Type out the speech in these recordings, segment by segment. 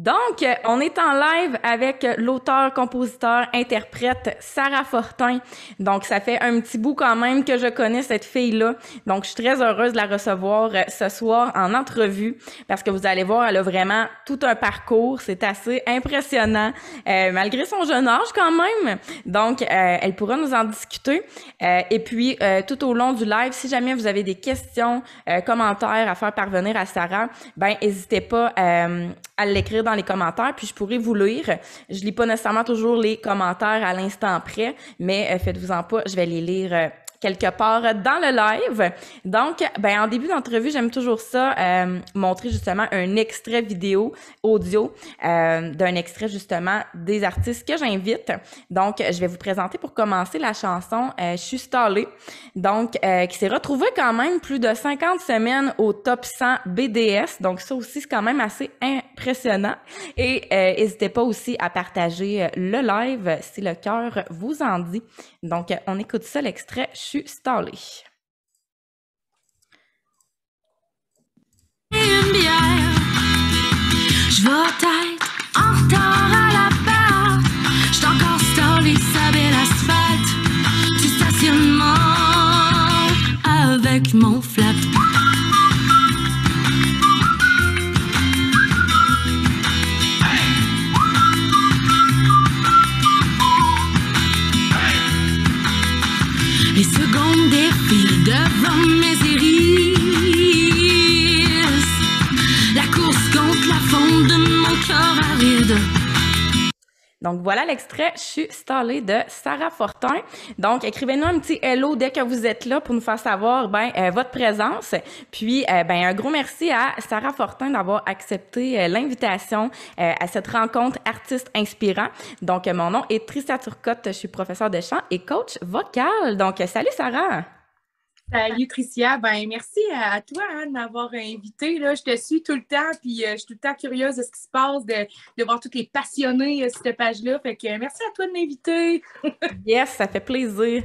Donc, on est en live avec l'auteur, compositeur, interprète Sarah Fortin. Donc, ça fait un petit bout quand même que je connais cette fille-là. Donc, je suis très heureuse de la recevoir ce soir en entrevue parce que vous allez voir, elle a vraiment tout un parcours. C'est assez impressionnant, malgré son jeune âge quand même. Donc, elle pourra nous en discuter. Et puis, tout au long du live, si jamais vous avez des questions, commentaires à faire parvenir à Sarah, ben n'hésitez pas à l'écrire dans les commentaires, puis je pourrais vous lire. Je lis pas nécessairement toujours les commentaires à l'instant près, mais faites-vous-en pas, je vais les lire quelque part dans le live. Donc, ben en début d'entrevue, j'aime toujours ça, montrer justement un extrait vidéo, audio, d'un extrait justement des artistes que j'invite. Donc, je vais vous présenter pour commencer la chanson « Je suis stallée », donc qui s'est retrouvée quand même plus de 50 semaines au top 100 BDS. Donc, ça aussi, c'est quand même assez impressionnant. Et n'hésitez pas aussi à partager le live si le cœur vous en dit. Donc, on écoute ça, l'extrait « Je suis stallée ». Une bière, je vais être en retard à la barre. J'suis encore stallée, ça belle asphalte du stationnement avec mon flap. Les secondes défilent devant mes iris. La course contre la fonte de mon cœur aride. Donc, voilà l'extrait « Je suis stallée » de Sarah Fortin. Donc, écrivez-nous un petit hello dès que vous êtes là pour nous faire savoir votre présence. Puis, un gros merci à Sarah Fortin d'avoir accepté l'invitation à cette rencontre artiste inspirant. Donc, mon nom est Trista Turcotte, je suis professeure de chant et coach vocal. Donc, salut Sarah! Salut Tricia, merci à toi de m'avoir invitée. Là. Je te suis tout le temps, puis je suis tout le temps curieuse de ce qui se passe, de voir tous les passionnés sur cette page-là. Fait que merci à toi de m'inviter. Yes, ça fait plaisir.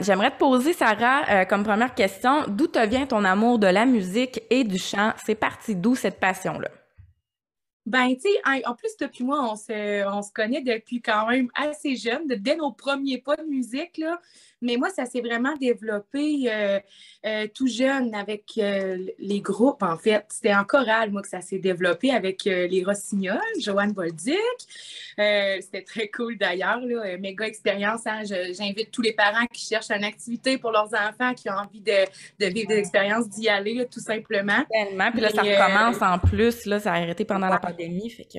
J'aimerais te poser, Sarah, comme première question, d'où te vient ton amour de la musique et du chant? C'est parti d'où cette passion-là? Tu sais, en plus, toi et moi, on se connaît depuis quand même assez jeune, dès nos premiers pas de musique, là. Mais moi, ça s'est vraiment développé tout jeune avec les groupes, en fait. C'était en chorale, moi, que ça s'est développé avec les Rossignols, Joanne Bolduc. C'était très cool, d'ailleurs, là. Méga expérience, hein? J'invite tous les parents qui cherchent une activité pour leurs enfants, qui ont envie de vivre des expériences, d'y aller, là, tout simplement. Tellement. Puis là, ça recommence en plus. Là, ça a arrêté pendant la pandémie, fait que...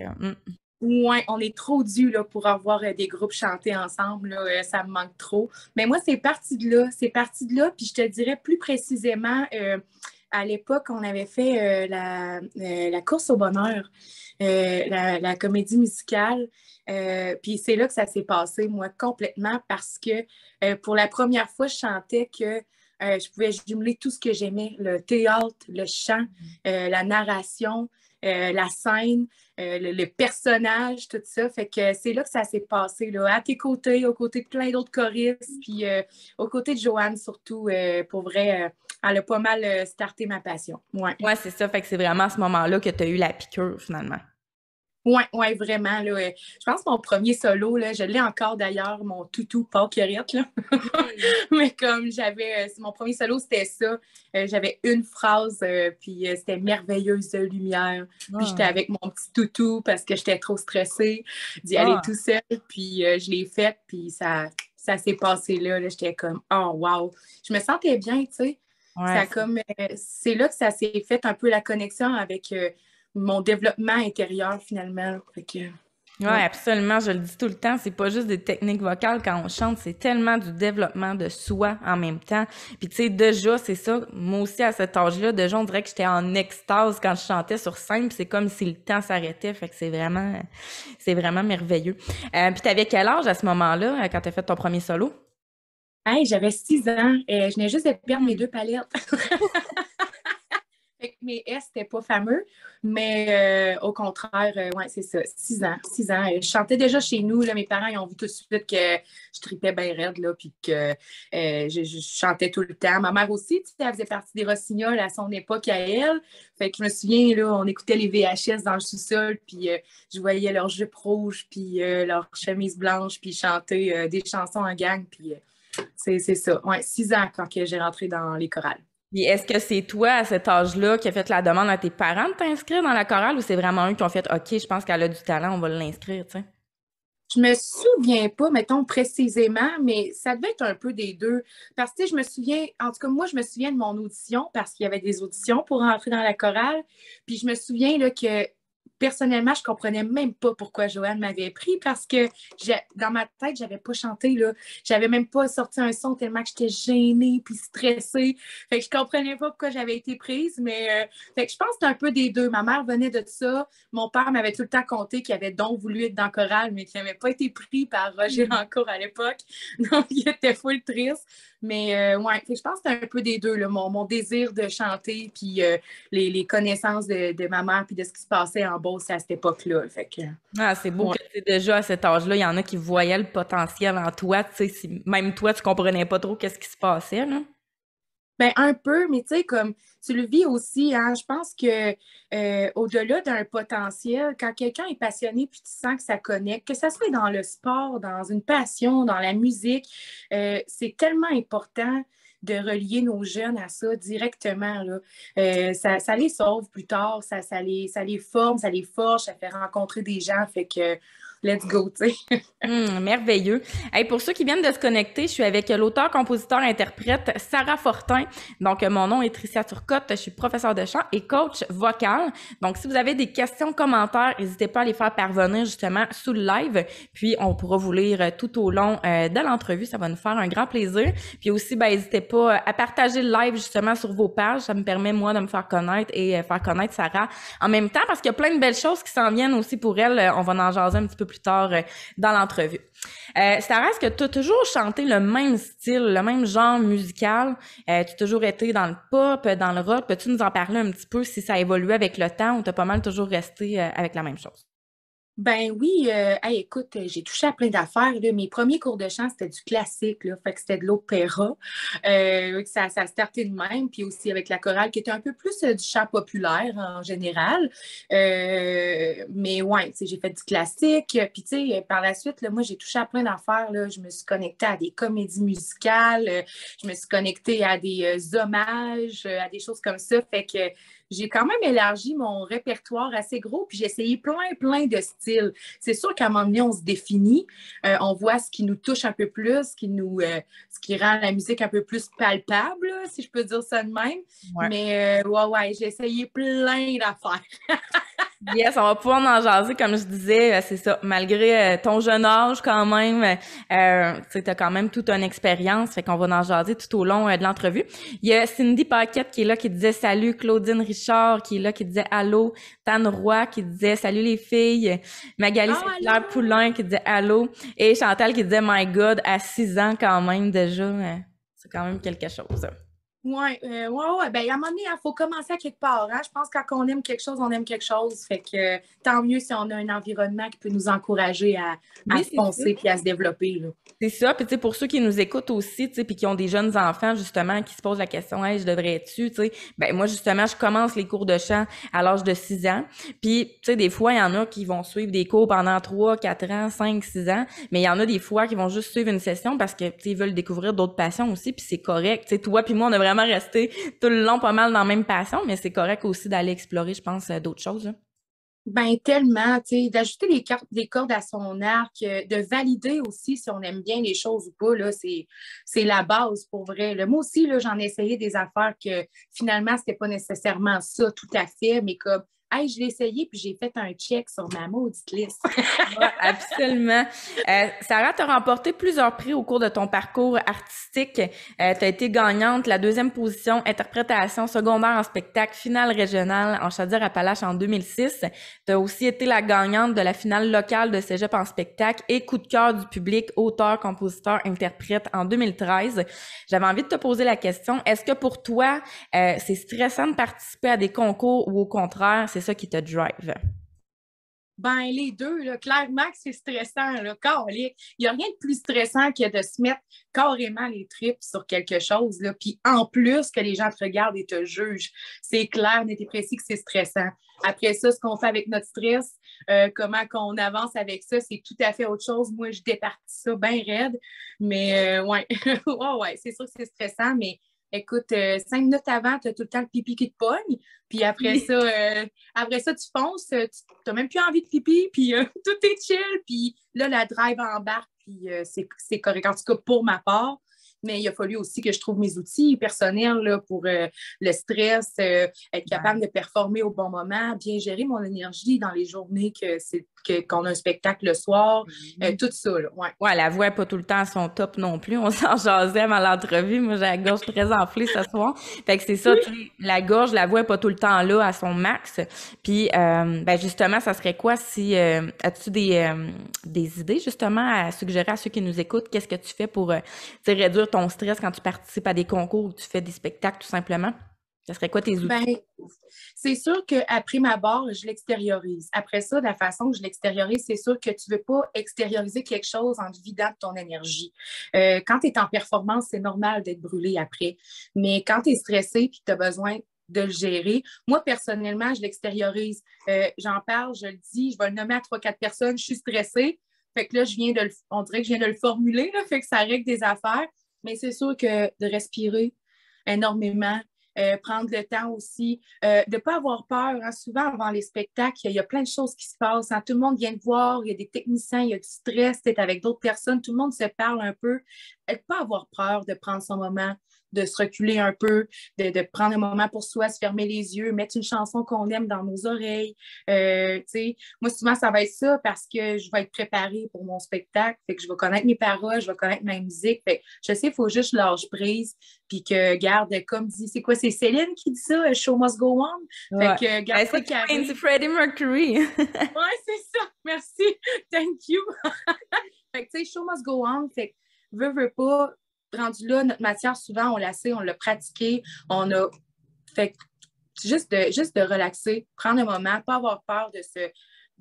Ouais, on est trop dû là, pour avoir des groupes chantés ensemble. Là, ça me manque trop. Mais moi, c'est parti de là. C'est parti de là. Puis je te dirais plus précisément, à l'époque, on avait fait la course au bonheur, la comédie musicale. Puis c'est là que ça s'est passé, moi, complètement, parce que pour la première fois, je chantais que je pouvais jumeler tout ce que j'aimais, le théâtre, le chant, la narration, la scène, le personnage, tout ça. Fait que c'est là que ça s'est passé, là, à tes côtés, aux côtés de plein d'autres choristes, puis aux côtés de Joanne surtout, pour vrai, elle a pas mal starté ma passion. Ouais, c'est ça. Fait que c'est vraiment à ce moment-là que tu as eu la piqûre, finalement. Oui, vraiment. Là, je pense que mon premier solo, là, je l'ai encore d'ailleurs, mon toutou Paul-Quérette. Mais comme j'avais, mon premier solo, c'était ça. J'avais une phrase, puis c'était merveilleuse de lumière. Puis j'étais avec mon petit toutou parce que j'étais trop stressée d'y aller tout seul. Puis je l'ai faite, puis ça s'est passé là. J'étais comme, oh wow. Je me sentais bien, tu sais. C'est là que ça s'est fait un peu la connexion avec mon développement intérieur, finalement. Fait que, Oui, absolument. Je le dis tout le temps. C'est pas juste des techniques vocales quand on chante. C'est tellement du développement de soi en même temps. Puis, tu sais, déjà, c'est ça. Moi aussi, à cet âge-là, déjà, on dirait que j'étais en extase quand je chantais sur scène. Puis c'est comme si le temps s'arrêtait. Fait que c'est vraiment merveilleux. Puis t'avais quel âge à ce moment-là, quand t'as fait ton premier solo? Hey, j'avais 6 ans. Je venais juste de perdre mes 2 palettes. Fait que mes S, c'était pas fameux, mais au contraire, ouais, c'est ça, 6 ans. 6 ans. Je chantais déjà chez nous, là, mes parents, ils ont vu tout de suite que je tripais bien raide, là, puis que je chantais tout le temps. Ma mère aussi, tu sais, elle faisait partie des Rossignols à son époque à elle. Fait que je me souviens, là, on écoutait les VHS dans le sous-sol, puis je voyais leurs jupes rouges, puis leurs chemises blanches, puis chanter des chansons en gang, puis c'est ça. Ouais, 6 ans quand que j'ai rentré dans les chorales. Puis est-ce que c'est toi, à cet âge-là, qui a fait la demande à tes parents de t'inscrire dans la chorale ou c'est vraiment eux qui ont fait OK, je pense qu'elle a du talent, on va l'inscrire, tu sais? Je me souviens pas, mettons précisément, mais ça devait être un peu des deux. Parce que tu sais, je me souviens, en tout cas, moi, je me souviens de mon audition parce qu'il y avait des auditions pour entrer dans la chorale. Puis je me souviens là, que personnellement, je comprenais même pas pourquoi Joanne m'avait pris parce que dans ma tête, j'avais pas chanté, là. J'avais même pas sorti un son tellement que j'étais gênée puis stressée. Fait que je comprenais pas pourquoi j'avais été prise, mais fait que je pense que c'est un peu des deux. Ma mère venait de ça. Mon père m'avait tout le temps conté qu'il avait donc voulu être dans le choral, mais qu'il n'avait pas été pris par Roger Rancourt à l'époque. Donc, il était full triste. Mais ouais, fait que je pense que c'est un peu des deux, là, mon désir de chanter puis les connaissances de ma mère puis de ce qui se passait en Beauce à cette époque-là. Fait que, Ah, c'est beau ouais. que tu sais, déjà à cet âge-là, il y en a qui voyaient le potentiel en toi, tu sais, si même toi, tu comprenais pas trop qu'est-ce qui se passait, là. Ben, un peu, mais tu sais, comme tu le vis aussi, hein, je pense que au-delà d'un potentiel, quand quelqu'un est passionné puis tu sens que ça connecte, que ça soit dans le sport, dans une passion, dans la musique, c'est tellement important de relier nos jeunes à ça directement, là. Ça les sauve plus tard, ça les forme, ça les forge, ça fait rencontrer des gens, fait que let's go, tu sais. Merveilleux. Hey, pour ceux qui viennent de se connecter, je suis avec l'auteur, compositeur, interprète Sarah Fortin. Donc, mon nom est Tricia Turcotte. Je suis professeure de chant et coach vocal. Donc, si vous avez des questions, commentaires, n'hésitez pas à les faire parvenir justement sous le live. Puis, on pourra vous lire tout au long de l'entrevue. Ça va nous faire un grand plaisir. Puis aussi, ben, n'hésitez pas à partager le live justement sur vos pages. Ça me permet, moi, de me faire connaître et faire connaître Sarah en même temps parce qu'il y a plein de belles choses qui s'en viennent aussi pour elle. On va en jaser un petit peu plus tard dans l'entrevue. Sarah, est-ce que tu as toujours chanté le même style, le même genre musical? Tu as toujours été dans le pop, dans le rock. Peux-tu nous en parler un petit peu si ça a évolué avec le temps ou tu as pas mal toujours resté avec la même chose? Ben oui, hey, écoute, j'ai touché à plein d'affaires, là. Mes premiers cours de chant, c'était du classique, là, fait que c'était de l'opéra. Ça a starté de même, puis aussi avec la chorale, qui était un peu plus du chant populaire en général. Mais ouais, tu sais, j'ai fait du classique. Puis tu sais, par la suite, là, moi, j'ai touché à plein d'affaires, là. Je me suis connectée à des comédies musicales, je me suis connectée à des hommages, à des choses comme ça. Fait que j'ai quand même élargi mon répertoire assez gros, puis j'ai essayé plein de styles. C'est sûr qu'à un moment donné, on se définit, on voit ce qui nous touche un peu plus, ce qui rend la musique un peu plus palpable, là, si je peux dire ça de même. Ouais. Mais ouais, j'ai essayé plein d'affaires. Yes, on va pouvoir en jaser, comme je disais, c'est ça. Malgré ton jeune âge, quand même, tu sais, t'as quand même toute une expérience, fait qu'on va en jaser tout au long de l'entrevue. Il y a Cindy Paquette qui est là, qui disait salut, Claudine Richard qui est là, qui disait allô, Tan Roy qui disait salut les filles, Magali Saint-Clair Poulain qui disait allô, et Chantal qui disait my God, à 6 ans quand même déjà, c'est quand même quelque chose. Ouais. Ben, à un moment donné, il faut commencer à quelque part. Hein? Je pense que quand on aime quelque chose, on aime quelque chose. Fait que tant mieux si on a un environnement qui peut nous encourager à se foncer et à se développer, là. C'est ça. Puis, tu sais, pour ceux qui nous écoutent aussi, tu sais, puis qui ont des jeunes enfants, justement, qui se posent la question, hey, je devrais-tu, tu sais. Ben, moi, justement, je commence les cours de chant à l'âge de 6 ans. Puis, tu sais, des fois, il y en a qui vont suivre des cours pendant 3, 4 ans, 5, 6 ans. Mais il y en a des fois qui vont juste suivre une session parce que, tu sais, ils veulent découvrir d'autres passions aussi. Puis, c'est correct. Tu sais, toi puis moi, on a vraiment resté tout le long pas mal dans la même passion. Mais c'est correct aussi d'aller explorer, je pense, d'autres choses, là. Ben tellement, tu sais, d'ajouter des cordes à son arc, de valider aussi si on aime bien les choses ou pas, là, c'est la base pour vrai. Là. Moi aussi, là, j'en ai essayé des affaires que finalement, c'était pas nécessairement ça tout à fait, mais comme Hey, je l'ai essayé, puis j'ai fait un check sur ma maudite liste. Ouais, absolument. Sarah, tu as remporté plusieurs prix au cours de ton parcours artistique. Tu as été gagnante, la 2e position, interprétation secondaire en spectacle, finale régionale en Chaudière-Appalaches en 2006. Tu as aussi été la gagnante de la finale locale de Cégep en spectacle et coup de cœur du public, auteur, compositeur, interprète en 2013. J'avais envie de te poser la question, est-ce que pour toi, c'est stressant de participer à des concours ou au contraire, c'est ça qui te drive? Ben, les deux, là, clairement que c'est stressant, là, calique. Il n'y a rien de plus stressant que de se mettre carrément les tripes sur quelque chose, là, puis en plus que les gens te regardent et te jugent. C'est clair, net et précis que c'est stressant. Après ça, ce qu'on fait avec notre stress, comment qu'on avance avec ça, c'est tout à fait autre chose. Moi, je départis ça bien raide, mais ouais. Ouais, c'est sûr que c'est stressant, mais écoute, 5 minutes avant, tu as tout le temps le pipi qui te pogne. Puis après ça, tu fonces, tu n'as même plus envie de pipi, puis tout est chill. Puis là, la drive embarque, puis c'est correct. En tout cas, pour ma part. Mais il a fallu aussi que je trouve mes outils personnels là, pour le stress, être capable de performer au bon moment, bien gérer mon énergie dans les journées qu'on a un spectacle le soir, tout ça. Là, ouais, la voix n'est pas tout le temps à son top non plus. On s'en jasait avant l'entrevue. Moi, j'ai la gorge très enflée ce soir. Fait que c'est ça, la gorge, la voix n'est pas tout le temps là à son max. Puis, ben justement, ça serait quoi si... as-tu des idées justement à suggérer à ceux qui nous écoutent? Qu'est-ce que tu fais pour réduire ton stress quand tu participes à des concours ou tu fais des spectacles tout simplement? Ça serait quoi tes outils? Ben, c'est sûr qu'après ma barre, je l'extériorise. Après ça, de la façon que je l'extériorise, c'est sûr que tu ne veux pas extérioriser quelque chose en te vidant de ton énergie. Quand tu es en performance, c'est normal d'être brûlé après. Mais quand tu es stressé et que tu as besoin de le gérer, moi, personnellement, je l'extériorise. J'en parle, je le dis, je vais le nommer à 3-4 personnes, je suis stressée. Fait que là, on dirait que je viens de le formuler, là, fait que ça règle des affaires. Mais c'est sûr que de respirer énormément, prendre le temps aussi, de ne pas avoir peur. Hein. Souvent, avant les spectacles, il y a plein de choses qui se passent. Hein. Tout le monde vient te voir, il y a des techniciens, il y a du stress, tu es avec d'autres personnes, tout le monde se parle un peu. Ne pas avoir peur de prendre son moment, de se reculer un peu, de prendre un moment pour soi, se fermer les yeux, mettre une chanson qu'on aime dans nos oreilles. Moi, souvent, ça va être ça parce que je vais être préparée pour mon spectacle. Fait que je vais connaître mes paroles, je vais connaître ma musique. Fait que je sais, il faut juste lâcher prise. Puis que, garde, comme dit, c'est quoi? C'est Céline qui dit ça, Show must go on. Ouais. Fait que, garde ça qui arrive. C'est Freddie Mercury. Ouais, c'est ça. Merci. Thank you. Fait que, tu sais, Show must go on. Fait que, veux pas, rendu là, notre matière, souvent, on l'a sait, on l'a pratiqué, on a fait juste de relaxer, prendre un moment, pas avoir peur de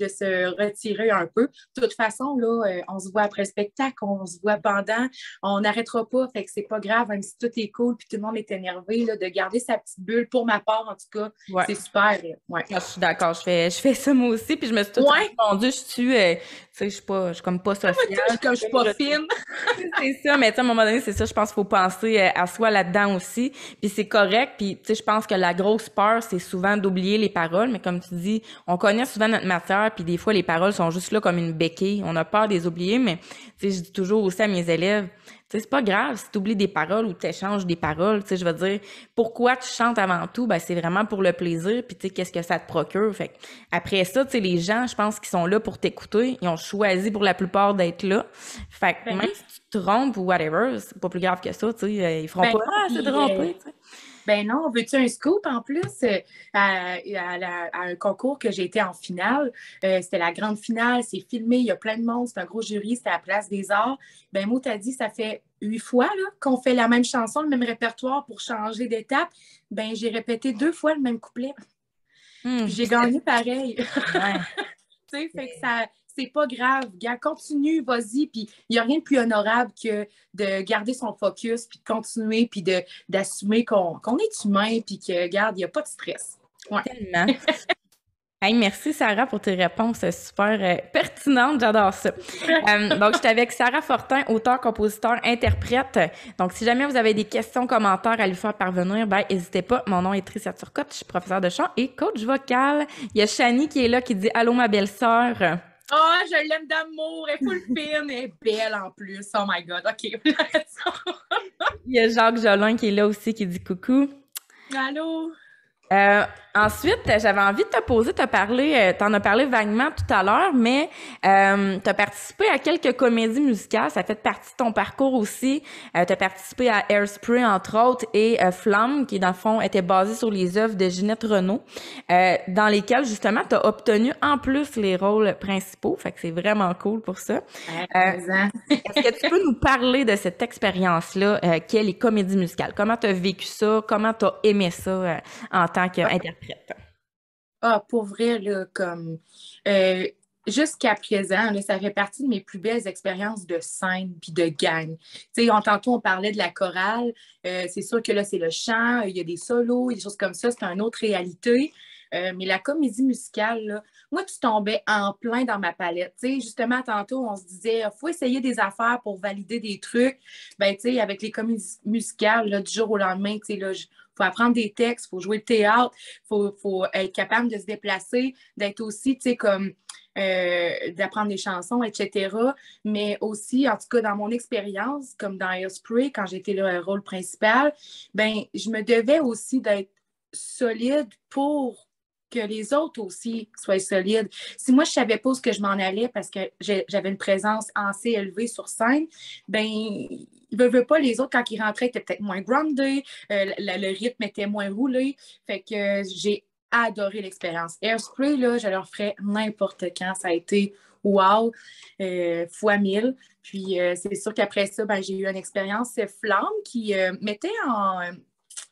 se retirer un peu. De toute façon, là, on se voit après le spectacle, on se voit pendant, on n'arrêtera pas, fait que c'est pas grave, même si tout est cool puis tout le monde est énervé, là, de garder sa petite bulle, pour ma part, en tout cas, c'est super. Ouais. Je suis d'accord, je fais ça moi aussi, puis je me suis tout répondu, je suis comme pas sociale. Je suis pas fine. C'est ça, mais à un moment donné, c'est ça, je pense qu'il faut penser à soi là-dedans aussi, puis c'est correct, puis je pense que la grosse peur, c'est souvent d'oublier les paroles, mais comme tu dis, on connaît souvent notre matière, puis des fois, les paroles sont juste là comme une béquille, on a peur de les oublier, mais je dis toujours aussi à mes élèves, c'est pas grave si tu oublies des paroles ou tu échanges des paroles, je veux dire, pourquoi tu chantes avant tout? Ben, c'est vraiment pour le plaisir, puis qu'est-ce que ça te procure? Fait après ça, les gens, je pense qu'ils sont là pour t'écouter, ils ont choisi pour la plupart d'être là. Fait que même si tu te trompes ou whatever, c'est pas plus grave que ça, ils feront pas « Ah, c'est trompé », Ben non, veux-tu un scoop en plus? À un concours que j'ai été en finale, c'était la grande finale, c'est filmé, il y a plein de monde, c'est un gros jury, c'était à la Place des Arts. Ben moi, t'as dit, ça fait 8 fois là, qu'on fait la même chanson, le même répertoire pour changer d'étape. Ben j'ai répété 2 fois le même couplet. J'ai gagné pareil. Ouais. Tu sais, fait que ça... C'est pas grave, gars, continue, vas-y, puis il n'y a rien de plus honorable que de garder son focus, puis de continuer, puis d'assumer qu'on est humain, puis que, regarde, il n'y a pas de stress. Ouais. Tellement. Hey, merci Sarah pour tes réponses super pertinentes, j'adore ça. Donc, j'étais avec Sarah Fortin, auteure, compositeur, interprète. Donc, si jamais vous avez des questions, commentaires à lui faire parvenir, ben n'hésitez pas. Mon nom est Tricia Turcotte, je suis professeure de chant et coach vocal. Il y a Shani qui est là qui dit « Allô, ma belle-sœur ». Oh, je l'aime d'amour, elle est full fine, elle est belle en plus. Oh my God, OK. Il y a Jacques Jolin qui est là aussi qui dit coucou. Allô. Ensuite, j'avais envie de te parler, t'en as parlé vaguement tout à l'heure, mais t'as participé à quelques comédies musicales, ça fait partie de ton parcours aussi. T'as participé à Hairspray, entre autres, et Flamme, qui, dans le fond, était basée sur les œuvres de Ginette Renault, dans lesquelles, justement, t'as obtenu en plus les rôles principaux, fait que c'est vraiment cool pour ça. Est-ce que tu peux nous parler de cette expérience-là, qu'est les comédies musicales? Comment t'as vécu ça? Comment t'as aimé ça en tant qu'interprète? Ah, pour vrai, là, euh, jusqu'à présent, là, ça fait partie de mes plus belles expériences de scène puis de gang. Tu sais, tantôt, on parlait de la chorale. C'est sûr que là, c'est le chant, il y a des solos, des choses comme ça, c'est une autre réalité. Mais la comédie musicale, là, moi, tu tombais en plein dans ma palette. Tu sais, justement, tantôt, on se disait, il faut essayer des affaires pour valider des trucs. Ben, tu sais, avec les comédies musicales, là, du jour au lendemain, tu sais, là, faut apprendre des textes, il faut jouer le théâtre, faut être capable de se déplacer, d'être aussi, tu sais, comme d'apprendre des chansons, etc. Mais aussi, en tout cas, dans mon expérience, comme dans Hairspray, quand j'étais le rôle principal, ben, je me devais aussi d'être solide pour que les autres aussi soient solides. Si moi, je ne savais pas où ce que je m'en allais parce que j'avais une présence assez élevée sur scène, ben ils ne veulent pas les autres, quand ils rentraient, étaient peut-être moins groundés, le rythme était moins roulé. Fait que j'ai adoré l'expérience. Hairspray, là, je leur ferais n'importe quand. Ça a été wow, fois 1000. Puis c'est sûr qu'après ça, ben, j'ai eu une expérience Flamme qui mettait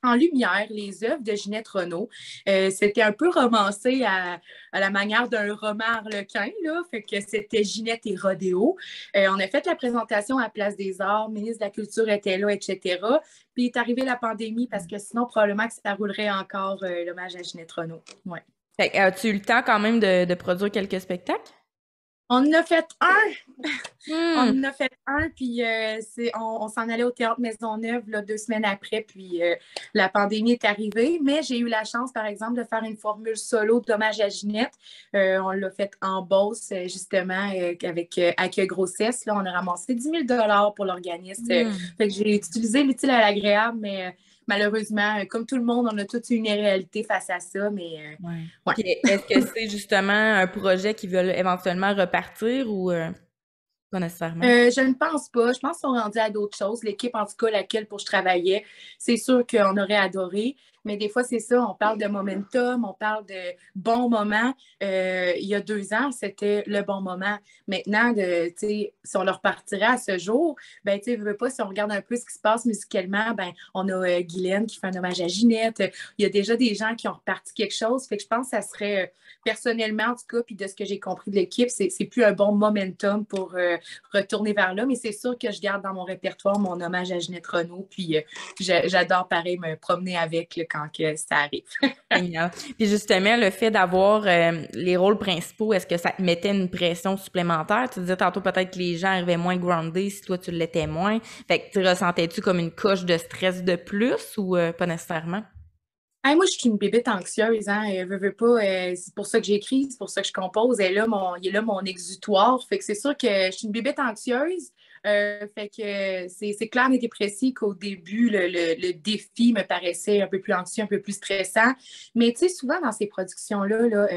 en lumière les œuvres de Ginette Renault. C'était un peu romancé à la manière d'un roman harlequin, là, fait que c'était Ginette et Rodéo. On a fait la présentation à Place des Arts, le ministre de la Culture était là, etc. Puis est arrivée la pandémie parce que sinon, probablement que ça roulerait encore l'hommage à Ginette Renault. Ouais. Fait que, as-tu eu le temps quand même de produire quelques spectacles? On en a fait un! On en a fait un, puis on s'en allait au Théâtre Maisonneuve là, 2 semaines après, puis la pandémie est arrivée. Mais j'ai eu la chance, par exemple, de faire une formule solo d'hommage à Ginette. On l'a fait en Beauce, justement, avec Accueil Grossesse. Là, on a ramassé 10 000 pour l'organisme. Fait que j'ai utilisé l'utile à l'agréable, mais malheureusement, comme tout le monde, on a toute une réalité face à ça, mais ouais. Puis, est-ce que c'est justement un projet qui veulent éventuellement repartir ou pas nécessairement? Je ne pense pas. Je pense qu'ils sont rendus à d'autres choses. L'équipe, en tout cas, laquelle pour je travaillais, c'est sûr qu'on aurait adoré. Mais des fois, c'est ça, on parle de momentum, on parle de bons moments. Il y a 2 ans, c'était le bon moment. Maintenant, si on leur partirait à ce jour, ben, tu sais, veux pas, si on regarde un peu ce qui se passe musicalement, ben, on a Guylaine qui fait un hommage à Ginette. Il y a déjà des gens qui ont reparti quelque chose. Fait que je pense que ça serait, personnellement, en tout cas, puis de ce que j'ai compris de l'équipe, c'est plus un bon momentum pour retourner vers là. Mais c'est sûr que je garde dans mon répertoire mon hommage à Ginette Renault. Puis j'adore, pareil, me promener avec là, quand que ça arrive. Génial. Puis justement, le fait d'avoir les rôles principaux, est-ce que ça te mettait une pression supplémentaire? Tu disais tantôt peut-être que les gens arrivaient moins groundés si toi tu l'étais moins. Fait que tu ressentais-tu comme une couche de stress de plus ou pas nécessairement? Hey, moi, je suis une bébête anxieuse, hein. Veux pas, c'est pour ça que j'écris, c'est pour ça que je compose. Il est là mon exutoire. Fait que c'est sûr que je suis une bébête anxieuse. Fait que c'est clair, et précis qu'au début, le défi me paraissait un peu plus anxieux, un peu plus stressant. Mais tu sais, souvent dans ces productions-là,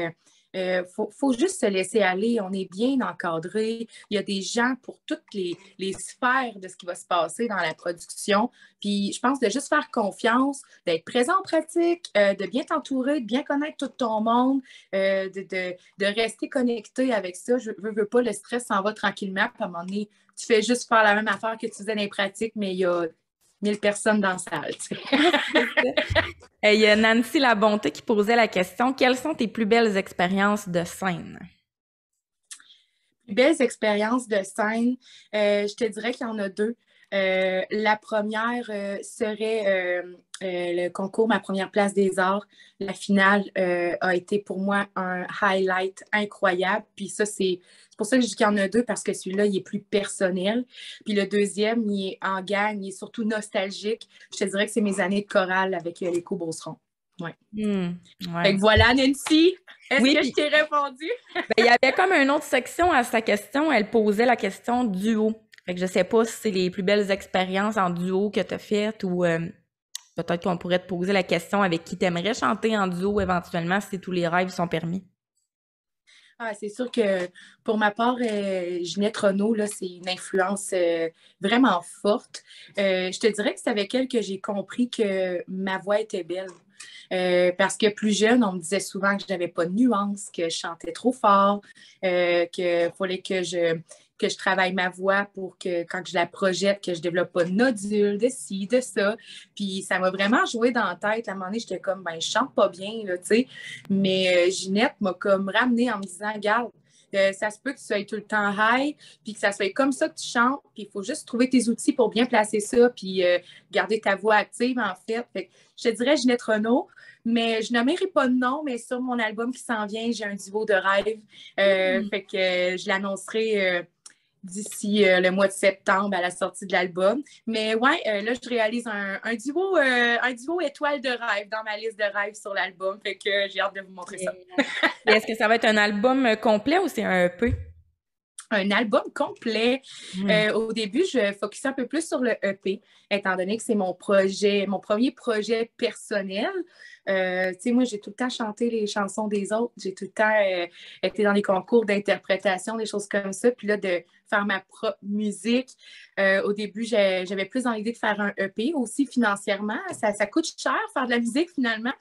faut juste se laisser aller. On est bien encadré. Il y a des gens pour toutes les sphères de ce qui va se passer dans la production. Puis je pense de juste faire confiance, d'être présent en pratique, de bien t'entourer, de bien connaître tout ton monde, de rester connecté avec ça. Je veux pas, le stress s'en va tranquillement. Puis à un moment donné, tu fais juste faire la même affaire que tu faisais dans les pratiques, mais il y a 1000 personnes dans la salle. Tu sais. Il y a Nancy Labonté qui posait la question, quelles sont tes plus belles expériences de scène? Plus belles expériences de scène, je te dirais qu'il y en a 2. La première serait le concours Ma première place des arts. La finale a été pour moi un highlight incroyable. Puis ça, c'est pour ça que je dis qu'il y en a 2, parce que celui-là, il est plus personnel. Puis le deuxième, il est en gang, il est surtout nostalgique. Je te dirais que c'est mes années de chorale avec l'Écho Beauceron. Ouais. Ouais. Fait que voilà, Nancy. Est-ce que puis, je t'ai répondu? Il y avait comme une autre section à sa question. Elle posait la question duo. Fait que je sais pas si c'est les plus belles expériences en duo que tu as faites ou peut-être qu'on pourrait te poser la question avec qui t'aimerais chanter en duo éventuellement si tous les rêves sont permis. Ah, c'est sûr que pour ma part, Ginette Renault, là, c'est une influence vraiment forte. Je te dirais que c'est avec elle que j'ai compris que ma voix était belle. Parce que plus jeune, on me disait souvent que je n'avais pas de nuance, que je chantais trop fort, qu'il fallait que je travaille ma voix pour que quand je la projette, que je développe pas de nodules, de ci, de ça. Puis ça m'a vraiment joué dans la tête. À un moment donné, j'étais comme, ben, je chante pas bien, là, tu sais. Mais Ginette m'a comme ramenée en me disant, regarde, ça se peut que tu sois tout le temps high, puis que ça soit comme ça que tu chantes, puis il faut juste trouver tes outils pour bien placer ça, puis garder ta voix active, en fait. Fait que je te dirais Ginette Renault, mais je nommerai pas de nom, mais sur mon album qui s'en vient, j'ai un duo de rêve. Fait que je l'annoncerai d'ici le mois de septembre à la sortie de l'album. Mais ouais, là, je réalise un duo étoile de rêve dans ma liste de rêves sur l'album. Fait que j'ai hâte de vous montrer ça. Et est-ce que ça va être un album complet ou c'est un EP? Un album complet. Au début, je focusais un peu plus sur le EP, étant donné que c'est mon premier projet personnel. Tu sais, moi, j'ai tout le temps chanté les chansons des autres. J'ai tout le temps été dans les concours d'interprétation, des choses comme ça. Puis là, de faire ma propre musique. Au début, j'avais plus dans l'idée de faire un EP aussi financièrement. Ça coûte cher faire de la musique finalement.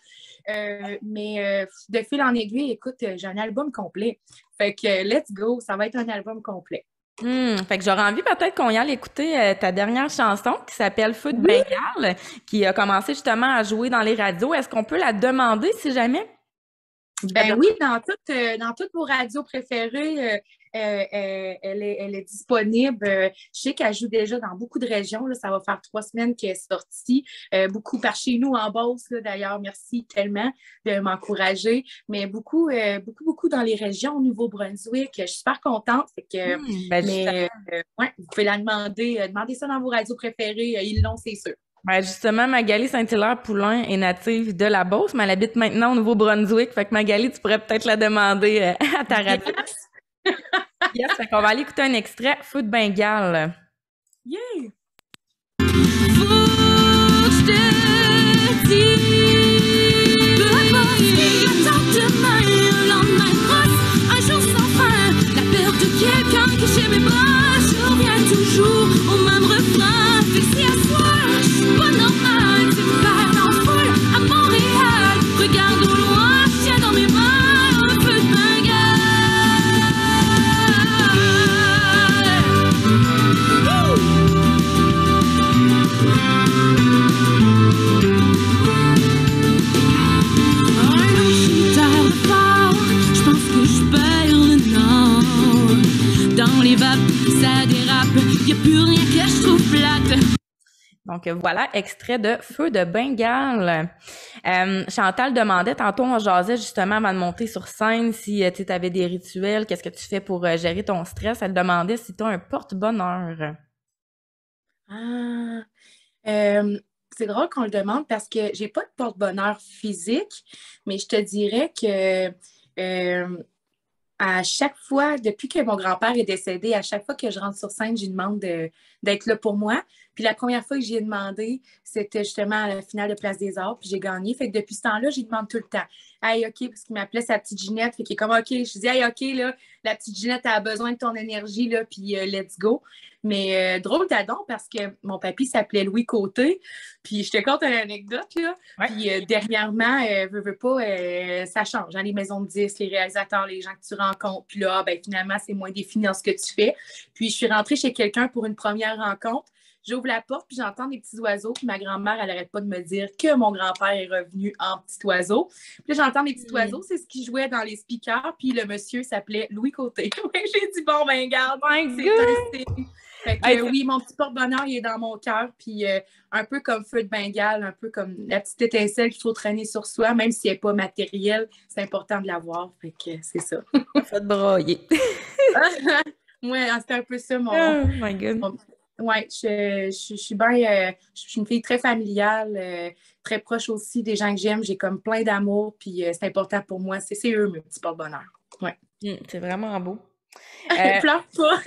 Mais de fil en aiguille, écoute, j'ai un album complet. Fait que let's go, ça va être un album complet. Fait que j'aurais envie peut-être qu'on y aille écouter ta dernière chanson qui s'appelle Feu de Bengale, qui a commencé justement à jouer dans les radios. Est-ce qu'on peut la demander si jamais? Ben oui, dans toutes vos radios préférées, elle est disponible. Je sais qu'elle joue déjà dans beaucoup de régions. Là, ça va faire 3 semaines qu'elle est sortie. Beaucoup par chez nous en Beauce, là, d'ailleurs. Merci tellement de m'encourager. Mais beaucoup dans les régions au Nouveau-Brunswick. Je suis super contente. Fait que, ouais, vous pouvez la demander. Demandez ça dans vos radios préférées. Ils l'ont, c'est sûr. Ben justement, Magali Saint-Hilaire-Poulain est native de la Beauce, mais elle habite maintenant au Nouveau-Brunswick. Fait que Magali, tu pourrais peut-être la demander à ta radio. Yes, fait qu'on va aller écouter un extrait, Feu de Bengale. Yeah! Faut que je te dise, peu importe ce qui m'attend demain, le lendemain proche, un jour sans fin, la perte de quelqu'un que j'aimais pas, je reviens toujours au même refrain, fixé à soi, je suis pas normale, tu me perds en foule à Montréal, regarde au loin, je tiens dans mes mains un feu de Bengale. Dans les vapes, ça dérape, y a plus rien que je trouve plate. Donc voilà, extrait de Feu de Bengale. Chantal demandait, tantôt on jasait justement avant de monter sur scène si tu avais des rituels, qu'est-ce que tu fais pour gérer ton stress. Elle demandait si tu as un porte-bonheur. C'est drôle qu'on le demande parce que j'ai pas de porte-bonheur physique, mais je te dirais que à chaque fois, depuis que mon grand-père est décédé, à chaque fois que je rentre sur scène, je lui demande d'être là pour moi. Puis la première fois que j'y ai demandé, c'était justement à la finale de Place des Arts, puis j'ai gagné. Fait que depuis ce temps-là, j'y demande tout le temps. Hey, OK, parce qu'il m'appelait sa petite Ginette. Fait qu'il est comme OK. Je dis, hey, OK, là, la petite Ginette a besoin de ton énergie, là, puis let's go. Mais drôle d'adon parce que mon papy s'appelait Louis Côté. Puis je te conte une anecdote, là. Ouais. Puis dernièrement, veux pas, ça change. Hein, les maisons de disques, les réalisateurs, les gens que tu rencontres. Puis là, ben, finalement, c'est moins défini dans ce que tu fais. Puis je suis rentrée chez quelqu'un pour une première rencontre. J'ouvre la porte, puis j'entends des petits oiseaux. Puis ma grand-mère, elle n'arrête pas de me dire que mon grand-père est revenu en petit oiseau. Puis là, j'entends des petits oiseaux. C'est ce qui jouait dans les speakers. Puis le monsieur s'appelait Louis Côté. J'ai dit, bon, ben, garde, c'est un signe. Fait que, oui, mon petit porte-bonheur, il est dans mon cœur. Puis un peu comme Feu de Bengale, un peu comme la petite étincelle qu'il faut traîner sur soi, même si elle n'est pas matérielle, c'est important de l'avoir. Fait que c'est ça. Ça te broyer. Ouais, c'était un peu ça, mon... Oh my God. Oui, je suis bien. Je suis une fille très familiale, très proche aussi des gens que j'aime. J'ai comme plein d'amour, puis c'est important pour moi. C'est eux, mes petits porte-bonheur. Ouais. C'est vraiment beau. Pleure pas.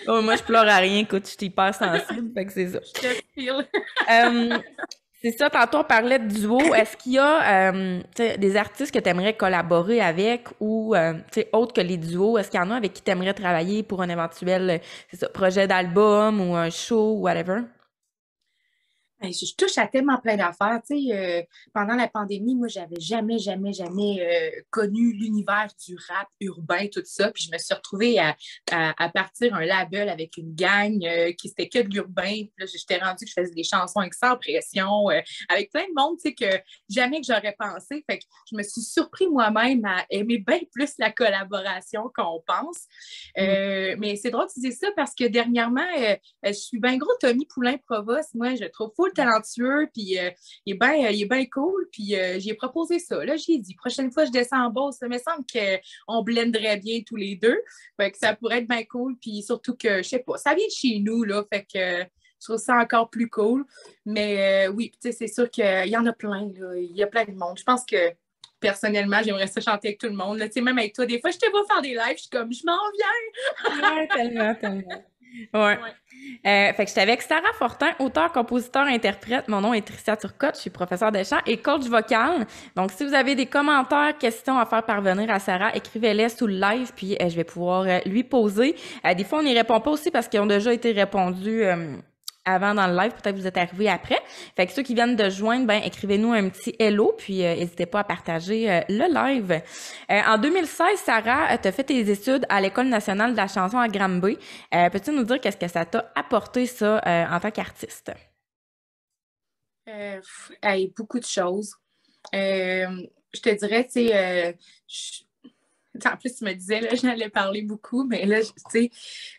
Oh, moi, je pleure à rien. Écoute, je suis hyper sensible, fait que c'est ça. Je te file. C'est ça, tantôt on parlait de duo. Est-ce qu'il y a tu sais, des artistes que tu aimerais collaborer avec ou tu sais, autres que les duos? Est-ce qu'il y en a avec qui tu aimerais travailler pour un éventuel c'est ça, projet d'album ou un show, whatever? Hey, je touche à tellement plein d'affaires. Tu sais, pendant la pandémie, moi, j'avais jamais connu l'univers du rap urbain, tout ça. Puis je me suis retrouvée à partir un label avec une gang qui c'était que de l'urbain. Puis là, j'étais rendue que je faisais des chansons avec Sans Pression, avec plein de monde, tu sais, que jamais que j'aurais pensé. Fait que je me suis surpris moi-même à aimer bien plus la collaboration qu'on pense. Mais c'est drôle que tu dises ça parce que dernièrement, je suis bien gros Tommy Poulain-Provost. Moi, je le trouve full talentueux, puis il est bien cool. Puis j'ai proposé ça. Là, j'ai dit, prochaine fois, je descends en Beauce. Ça me semble qu'on blenderait bien tous les deux. Fait que ça pourrait être bien cool. Puis surtout que, je sais pas, ça vient de chez nous, là. Fait que je trouve ça encore plus cool. Mais oui, tu sais, c'est sûr qu'il y en a plein, là. Il y a plein de monde. Je pense que personnellement, j'aimerais ça chanter avec tout le monde. Là. Tu sais, même avec toi, des fois, je te vois faire des lives, je suis comme, je m'en viens. Ouais, tellement, tellement. Ouais. Ouais. Fait que j'étais avec Sarah Fortin, auteur, compositeur, interprète. Mon nom est Tricia Turcotte, je suis professeure de chant et coach vocal. Donc, si vous avez des commentaires, questions à faire parvenir à Sarah, écrivez-les sous le live, puis je vais pouvoir lui poser. Des fois, on n'y répond pas aussi parce qu'ils ont déjà été répondus avant dans le live, peut-être que vous êtes arrivés après. Fait que ceux qui viennent de joindre, ben écrivez-nous un petit hello, puis n'hésitez pas à partager le live. En 2016, Sarah, tu as fait tes études à l'École nationale de la chanson à Granby. Peux-tu nous dire qu'est-ce que ça t'a apporté, ça, en tant qu'artiste? Hey, beaucoup de choses. Je te dirais, tu sais, en plus, tu me disais, là, j'allais parler beaucoup, mais là, tu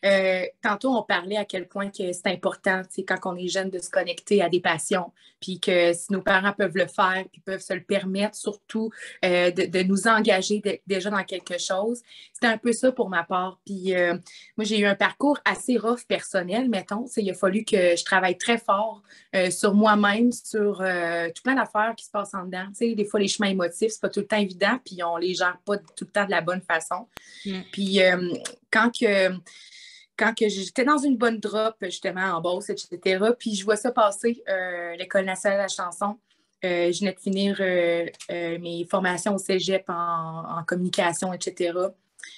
sais, tantôt, on parlait à quel point que c'est important, tu sais, quand on est jeune, de se connecter à des passions, puis que si nos parents peuvent le faire, puis peuvent se le permettre, surtout, de nous engager déjà dans quelque chose. C'était un peu ça pour ma part. Puis moi, j'ai eu un parcours assez rough personnel, mettons. Tu sais, il a fallu que je travaille très fort sur moi-même, sur tout plein d'affaires qui se passent en dedans. Tu sais, des fois, les chemins émotifs, c'est pas tout le temps évident, puis on les gère pas tout le temps de la bonne façon. Puis quand que j'étais dans une bonne drop, justement, en Beauce, etc., puis je vois ça passer, l'École nationale de la chanson. Je venais de finir mes formations au cégep en communication, etc.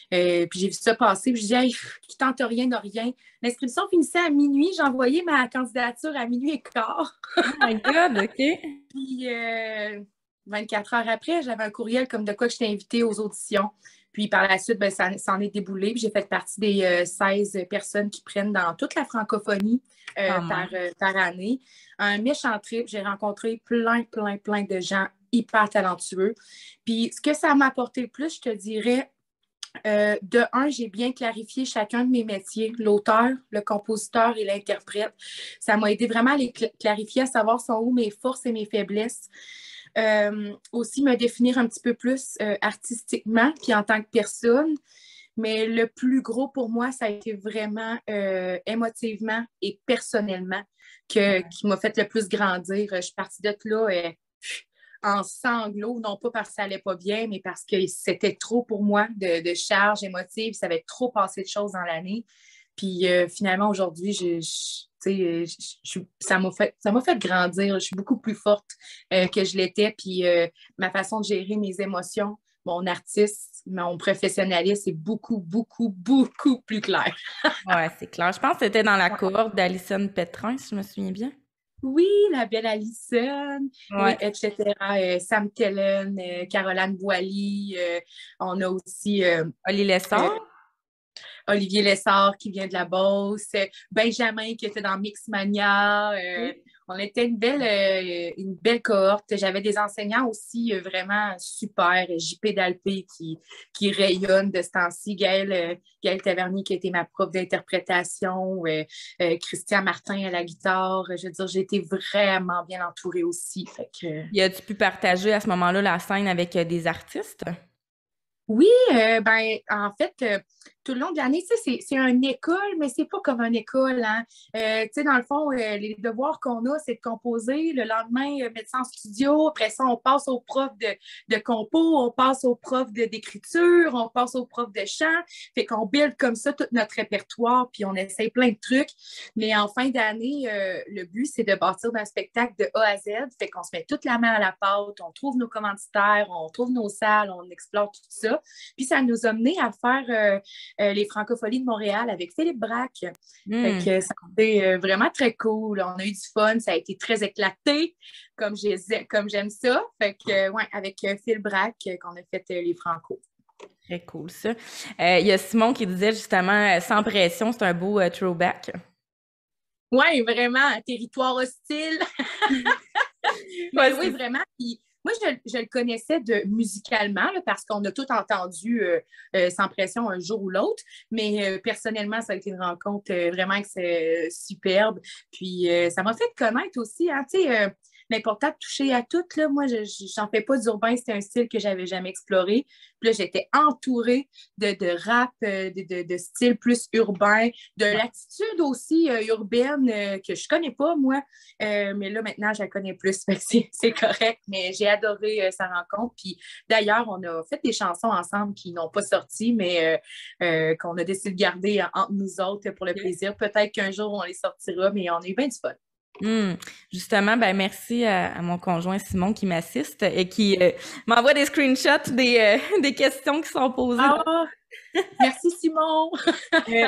Puis j'ai vu ça passer, puis je dis, hey, qui tente rien n'a rien. L'inscription finissait à minuit. J'ai envoyé ma candidature à minuit et quart. Oh my God, OK. Puis 24 heures après, j'avais un courriel comme de quoi que j'étais invitée aux auditions. Puis par la suite, ben, ça en est déboulé. Puis j'ai fait partie des 16 personnes qui prennent dans toute la francophonie par année. Un méchant trip. J'ai rencontré plein de gens hyper talentueux. Puis ce que ça m'a apporté le plus, je te dirais, de un, j'ai bien clarifié chacun de mes métiers, l'auteur, le compositeur et l'interprète. Ça m'a aidé vraiment à les clarifier, à savoir sont où mes forces et mes faiblesses. Aussi me définir un petit peu plus artistiquement, puis en tant que personne. Mais le plus gros pour moi, ça a été vraiment émotivement et personnellement qui m'a fait le plus grandir. Je suis partie de là en sanglots, non pas parce que ça allait pas bien, mais parce que c'était trop pour moi de charge émotive. Ça avait trop passé de choses dans l'année. Puis finalement, aujourd'hui, ça m'a fait grandir. Je suis beaucoup plus forte que je l'étais. Puis ma façon de gérer mes émotions, mon artiste, mon professionnalisme est beaucoup plus clair. Ouais, c'est clair. Je pense que c'était dans la cohorte d'Alison Pétrin, si je me souviens bien. Oui, la belle Alison, oui, Ouais. etc. Sam Kellen, Caroline Boilly. On a aussi Oli Lessard? Olivier Lessard qui vient de la Beauce, Benjamin qui était dans Mixmania. Oui. On était une belle cohorte. J'avais des enseignants aussi vraiment super. JP Dalpé qui rayonne de ce temps-ci. Gaël Tavernier qui a été ma prof d'interprétation. Christian Martin à la guitare. Je veux dire, j'ai été vraiment bien entourée aussi. Fait que... Y a-tu pu partager à ce moment-là la scène avec des artistes? Oui, ben en fait, tout le long de l'année, tu sais, c'est une école, mais c'est pas comme une école, hein. Tu sais, dans le fond, les devoirs qu'on a, c'est de composer. Le lendemain, mettre ça en studio. Après ça, on passe au prof de compo, on passe au prof d'écriture, on passe au prof de chant. Fait qu'on build comme ça tout notre répertoire, puis on essaye plein de trucs. Mais en fin d'année, le but, c'est de bâtir un spectacle de A à Z. Fait qu'on se met toute la main à la pâte, on trouve nos commanditaires, on trouve nos salles, on explore tout ça. Puis ça nous a mené à faire les Francopholies de Montréal avec Philippe Braque. Fait que ça a été vraiment très cool. On a eu du fun, ça a été très éclaté, comme j'aime ça. Fait que, ouais, avec Phil Braque qu'on a fait les Franco. Très cool, ça. Il y a Simon qui disait justement, sans pression, c'est un beau throwback. Oui, vraiment, territoire hostile. Mais oui, vraiment. Puis, moi, je le connaissais musicalement là, parce qu'on a tout entendu sans pression un jour ou l'autre. Mais personnellement, ça a été une rencontre vraiment superbe. Puis ça m'a fait connaître aussi, hein, tu sais, l'important de toucher à tout. Là. Moi, j'en fais pas d'urbain, c'était un style que j'avais jamais exploré. Puis là, j'étais entourée de rap, de style plus urbain, de l'attitude aussi urbaine que je connais pas, moi. Mais là, maintenant, je la connais plus. C'est correct, mais j'ai adoré sa rencontre. Puis d'ailleurs, on a fait des chansons ensemble qui n'ont pas sorti, mais qu'on a décidé de garder entre nous autres pour le plaisir. Peut-être qu'un jour, on les sortira, mais on a eu bien du fun. Justement, ben merci à mon conjoint Simon qui m'assiste et qui m'envoie des screenshots des questions qui sont posées. Ah, merci Simon!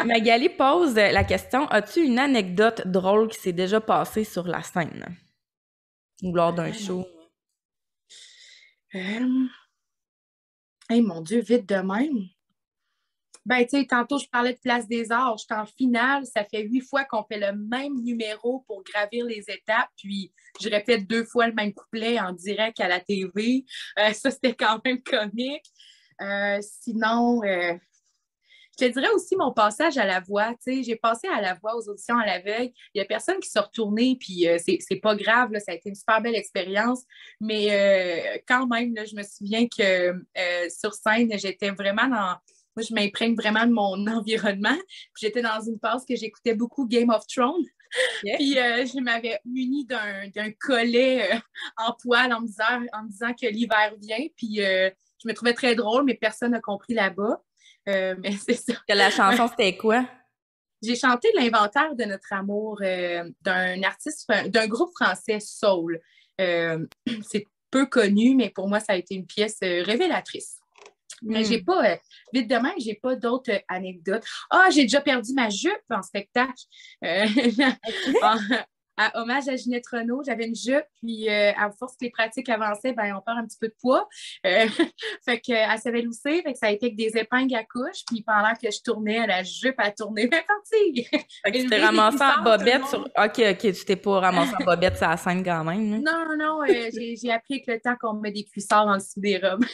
Magali pose la question, as-tu une anecdote drôle qui s'est déjà passée sur la scène? Ou lors d'un show? Hey, mon Dieu, vite de même! Ben, tu sais, tantôt, je parlais de Place des Arts. J'étais en finale. Ça fait 8 fois qu'on fait le même numéro pour gravir les étapes. Puis, je répète 2 fois le même couplet en direct à la TV. Ça, c'était quand même comique. Sinon, je te dirais aussi mon passage à la voix. Tu sais, j'ai passé à la voix aux auditions à la veille. Il n'y a personne qui s'est retourné. Puis, c'est pas grave. Là, ça a été une super belle expérience. Mais quand même, là, je me souviens que sur scène, j'étais vraiment dans... Moi, je m'imprègne vraiment de mon environnement. J'étais dans une phase que j'écoutais beaucoup Game of Thrones. Yeah. Puis, je m'avais munie d'un collet en poil en me disant que l'hiver vient. Puis, je me trouvais très drôle, mais personne n'a compris là-bas. Mais c'est ça. Que la chanson, c'était quoi? J'ai chanté L'inventaire de notre amour d'un artiste, d'un groupe français Soul. C'est peu connu, mais pour moi, ça a été une pièce révélatrice. Mais j'ai pas, vite de même, j'ai pas d'autres anecdotes. Ah, j'ai déjà perdu ma jupe en spectacle. À hommage à Ginette Renault, j'avais une jupe, puis à force que les pratiques avançaient, ben, on perd un petit peu de poids. Fait qu'elle s'avait loussée, fait que ça a été avec des épingles à couche, puis pendant que je tournais, la jupe a tourné. Ben, parti! Fait que tu t'es ramassée en bobette sur... OK, tu t'es pas ramassée en bobette sur la scène quand même. Hein? Non, j'ai appris avec le temps qu'on met des cuissards en dessous des robes.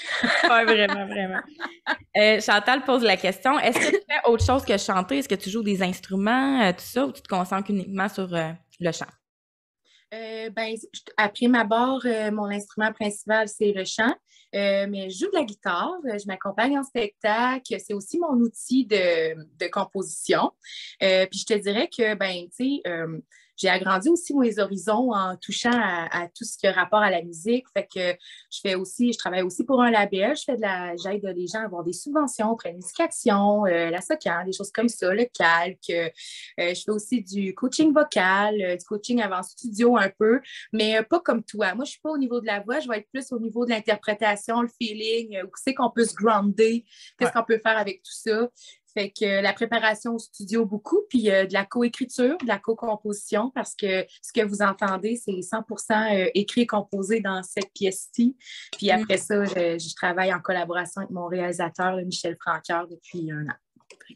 Ouais, vraiment. Chantal pose la question, est-ce que tu fais autre chose que chanter? Est-ce que tu joues des instruments, tout ça, ou tu te concentres uniquement sur... le chant? Ben, après ma barre, mon instrument principal, c'est le chant. Mais je joue de la guitare, je m'accompagne en spectacle. C'est aussi mon outil de composition. Puis je te dirais que, ben, tu sais, j'ai agrandi aussi mes horizons en touchant à tout ce qui a rapport à la musique. Fait que je travaille aussi pour un label. J'aide les gens à avoir des subventions pour la musication, la SOCAN, des choses comme ça, le calque. Je fais aussi du coaching vocal, du coaching avant studio un peu, mais pas comme toi. Moi, je suis pas au niveau de la voix, je vais être plus au niveau de l'interprétation, le feeling, où c'est qu'on peut se grounder, qu'est-ce qu'on peut faire avec tout ça. Fait que la préparation au studio beaucoup, puis de la coécriture, de la co-composition, parce que ce que vous entendez, c'est 100% écrit et composé dans cette pièce-ci. Puis après ça, je travaille en collaboration avec mon réalisateur, Michel Francoeur, depuis 1 an.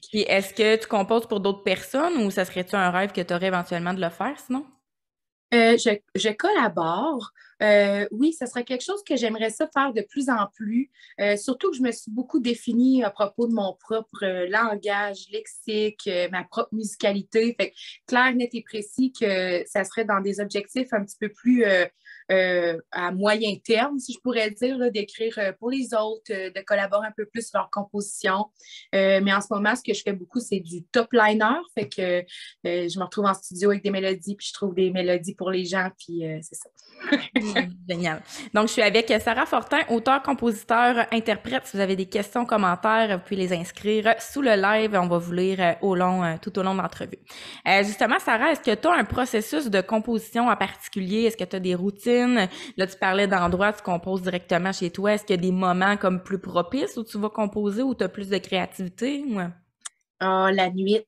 Puis est-ce que tu composes pour d'autres personnes ou ça serait-tu un rêve que tu aurais éventuellement de le faire sinon? Je collabore. Oui, ça serait quelque chose que j'aimerais ça faire de plus en plus. Surtout que je me suis beaucoup définie à propos de mon propre langage, lexique, ma propre musicalité. Fait que clair, net et précis que ça serait dans des objectifs un petit peu plus à moyen terme, si je pourrais dire, là, d'écrire pour les autres, de collaborer un peu plus sur leur composition. Mais en ce moment, ce que je fais beaucoup, c'est du top liner. Fait que je me retrouve en studio avec des mélodies, puis je trouve des mélodies pour les gens, puis c'est ça. Génial. Donc, je suis avec Sarah Fortin, auteur, compositeur, interprète. Si vous avez des questions, commentaires, vous pouvez les inscrire sous le live. On va vous lire tout au long de l'entrevue. Justement, Sarah, est-ce que tu as un processus de composition en particulier? Est-ce que tu as des routines? Là, tu parlais d'endroits, tu composes directement chez toi. Est-ce qu'il y a des moments comme plus propices où tu vas composer, où tu as plus de créativité? Ouais. Oh, la nuit.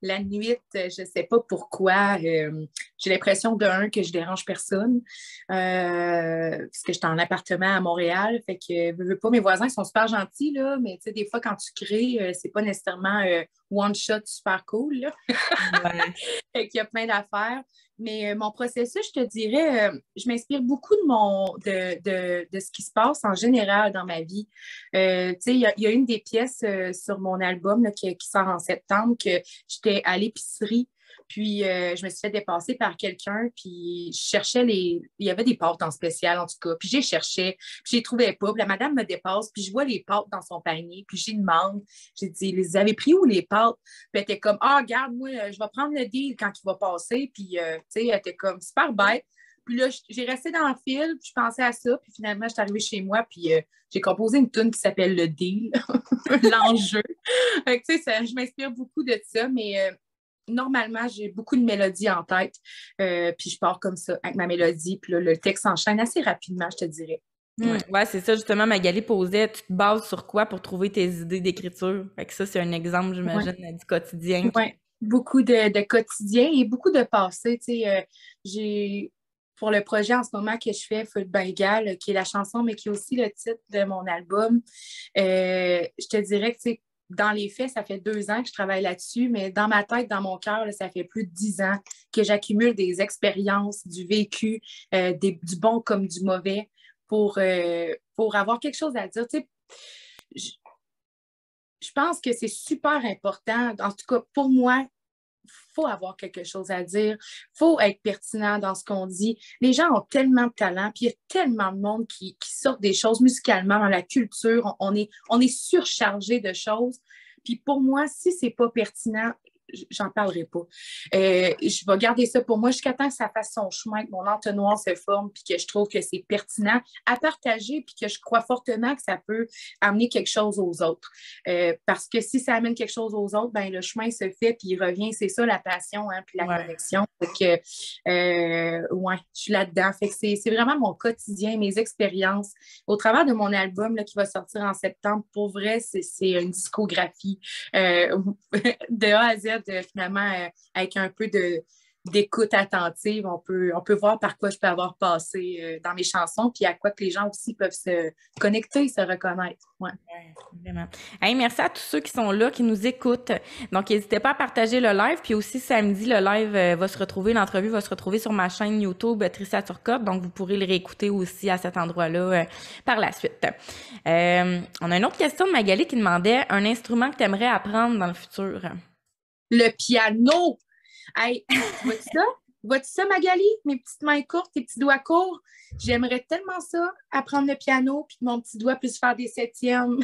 La nuit, je ne sais pas pourquoi. J'ai l'impression que je dérange personne. Parce que je suis en appartement à Montréal. Fait que veux pas, mes voisins sont super gentils, là, mais tu sais, des fois, quand tu crées, c'est pas nécessairement one shot super cool. Là. Ouais. Fait qu'il y a plein d'affaires. Mais mon processus, je te dirais, je m'inspire beaucoup de ce qui se passe en général dans ma vie. Tu sais, il y a une des pièces sur mon album là, qui sort en septembre que j'étais à l'épicerie. Puis, je me suis fait dépasser par quelqu'un, puis je cherchais Il y avait des pâtes en spécial, en tout cas. Puis, j'ai cherché, puis je les trouvais pas. Puis, la madame me dépasse, puis je vois les pâtes dans son panier. Puis, j'y demande. J'ai dit, les avez pris où, les pâtes? Puis, elle était comme, ah, regarde, moi, je vais prendre le deal quand il va passer. Puis, tu sais, elle était comme super bête. Puis là, j'ai resté dans le fil, puis je pensais à ça. Puis, finalement, je suis arrivée chez moi, puis j'ai composé une tune qui s'appelle Le Deal, l'enjeu. Fait que, tu sais, je m'inspire beaucoup de ça, mais... normalement, j'ai beaucoup de mélodies en tête, puis je pars comme ça, avec ma mélodie, puis là, le texte s'enchaîne assez rapidement, je te dirais. Ouais, c'est ça, justement, Magali posait, tu te bases sur quoi pour trouver tes idées d'écriture? Fait que ça, c'est un exemple, j'imagine, du quotidien. Oui, beaucoup de quotidien et beaucoup de passé, tu sais, j'ai... Pour le projet en ce moment que je fais, Feu de Bengale, qui est la chanson, mais qui est aussi le titre de mon album, je te dirais que, tu sais, dans les faits, ça fait 2 ans que je travaille là-dessus, mais dans ma tête, dans mon cœur, là, ça fait plus de 10 ans que j'accumule des expériences, du vécu, du bon comme du mauvais, pour avoir quelque chose à dire. Tu sais, je pense que c'est super important, en tout cas pour moi, il faut avoir quelque chose à dire, il faut être pertinent dans ce qu'on dit. Les gens ont tellement de talent, puis il y a tellement de monde qui sortent des choses musicalement dans la culture. On est surchargé de choses. Puis pour moi, si c'est pas pertinent, j'en parlerai pas. Je vais garder ça pour moi jusqu'à temps que ça fasse son chemin, que mon entonnoir se forme, puis que je trouve que c'est pertinent à partager, puis que je crois fortement que ça peut amener quelque chose aux autres. Parce que si ça amène quelque chose aux autres, ben le chemin se fait, puis il revient. C'est ça la passion, hein, puis la connexion. Fait que, ouais, je suis là-dedans. Fait que c'est vraiment mon quotidien, mes expériences. Au travers de mon album là, qui va sortir en septembre, pour vrai, c'est une discographie de A à Z. Finalement, avec un peu d'écoute attentive, on peut voir par quoi je peux avoir passé dans mes chansons, puis à quoi que les gens aussi peuvent se connecter, se reconnaître. Ouais. Vraiment. Hey, merci à tous ceux qui sont là, qui nous écoutent. Donc, n'hésitez pas à partager le live. Puis aussi, samedi, le live l'entrevue va se retrouver sur ma chaîne YouTube Trisha Turcotte. Donc, vous pourrez le réécouter aussi à cet endroit-là par la suite. On a une autre question de Magali qui demandait un instrument que tu aimerais apprendre dans le futur. Le piano! Hey, vois-tu ça? Vois-tu ça, Magali? Mes petites mains courtes, tes petits doigts courts. J'aimerais tellement ça, apprendre le piano, puis que mon petit doigt puisse faire des septièmes.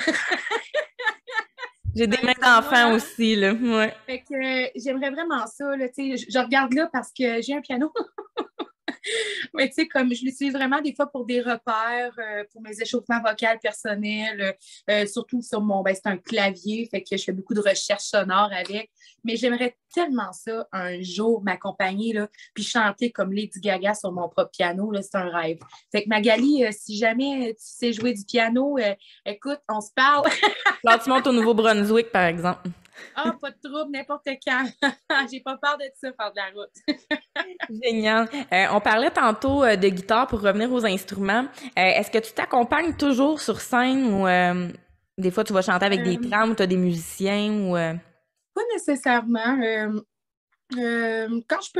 J'ai des mains d'enfant aussi, là. Ouais. Fait que j'aimerais vraiment ça, là. Tu sais, je regarde là parce que j'ai un piano. Mais tu sais, comme je l'utilise vraiment des fois pour des repères, pour mes échauffements vocaux personnels, surtout sur c'est un clavier, fait que je fais beaucoup de recherches sonores avec. Mais j'aimerais tellement ça un jour m'accompagner, là, puis chanter comme Lady Gaga sur mon propre piano, là, c'est un rêve. Fait que Magali, si jamais tu sais jouer du piano, écoute, on se parle. Quand tu montes au Nouveau-Brunswick, par exemple. Ah, pas de trouble, n'importe quand. J'ai pas peur de ça, faire de la route. Génial. On parlait tantôt de guitare pour revenir aux instruments. Est-ce que tu t'accompagnes toujours sur scène ou des fois tu vas chanter avec des trams ou tu as des musiciens ou Pas nécessairement. Quand je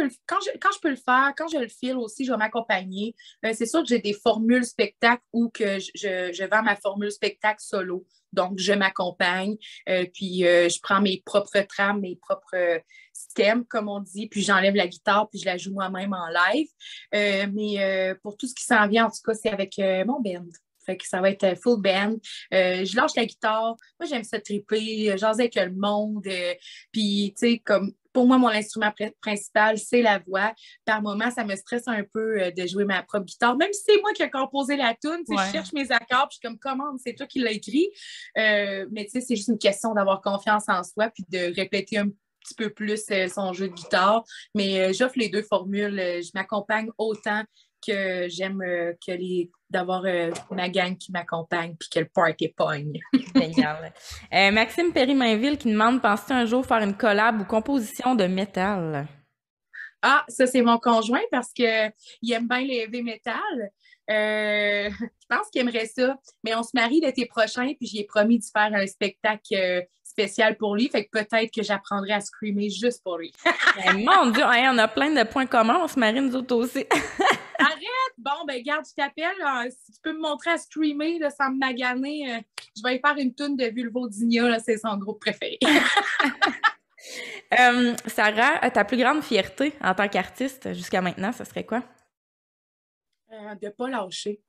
peux le faire, quand je le file aussi, je vais m'accompagner. C'est sûr que j'ai des formules spectacles où que je vends ma formule spectacle solo. Donc, je m'accompagne, puis je prends mes propres trames, mes propres stems, comme on dit, puis j'enlève la guitare, puis je la joue moi-même en live. Mais pour tout ce qui s'en vient, en tout cas, c'est avec mon band. Fait que ça va être full band. Je lâche la guitare. Moi, j'aime ça triper, jaser avec le monde. Puis, tu sais, comme pour moi, mon instrument principal, c'est la voix. Par moments, ça me stresse un peu de jouer ma propre guitare. Même si c'est moi qui ai composé la tune, je cherche mes accords, puis je suis comme, comment, c'est toi qui l'as écrit. Mais tu sais, c'est juste une question d'avoir confiance en soi, puis de répéter un petit peu plus son jeu de guitare. Mais j'offre les deux formules. Je m'accompagne autant que j'aime d'avoir ma gang qui m'accompagne puis que le party pogne. Génial. Maxime Perry-Mainville qui demande, penses-tu un jour faire une collab ou composition de métal? Ah, ça, c'est mon conjoint parce qu'il aime bien les heavy metal. Je pense qu'il aimerait ça. Mais on se marie l'été prochain, puis j'ai promis de faire un spectacle spécial pour lui. Fait que peut-être que j'apprendrai à screamer juste pour lui. Mon Dieu, hein, on a plein de points communs. On se marie nous autres aussi. Arrête! Bon, ben garde, je t'appelle. Si tu peux me montrer à screamer là, sans me maganer, je vais y faire une toune de Vulvodynia. Là, c'est son groupe préféré. Sarah, ta plus grande fierté en tant qu'artiste jusqu'à maintenant, ce serait quoi? De ne pas lâcher.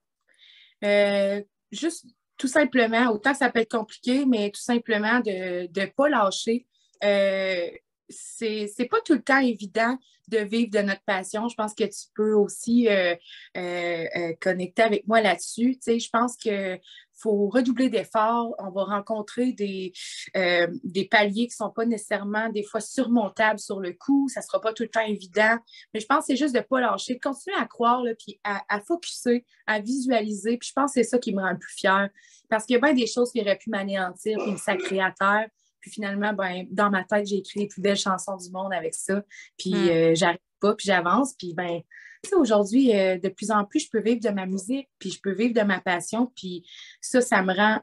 Juste tout simplement, autant que ça peut être compliqué, mais tout simplement de ne pas lâcher. C'est pas tout le temps évident de vivre de notre passion. Je pense que tu peux aussi connecter avec moi là-dessus. Tu sais, je pense que faut redoubler d'efforts. On va rencontrer des paliers qui ne sont pas nécessairement des fois surmontables sur le coup. Ça ne sera pas tout le temps évident. Mais je pense que c'est juste de ne pas lâcher, de continuer à croire, là, puis à focusser, à visualiser. Puis je pense que c'est ça qui me rend le plus fière. Parce qu'il y a bien des choses qui auraient pu m'anéantir puis me sacrer à terre. Puis finalement, ben, dans ma tête, j'ai écrit les plus belles chansons du monde avec ça. Puis j'arrête pas, puis j'avance. Puis ben, tu sais, aujourd'hui, de plus en plus, je peux vivre de ma musique, puis je peux vivre de ma passion. Puis ça me rend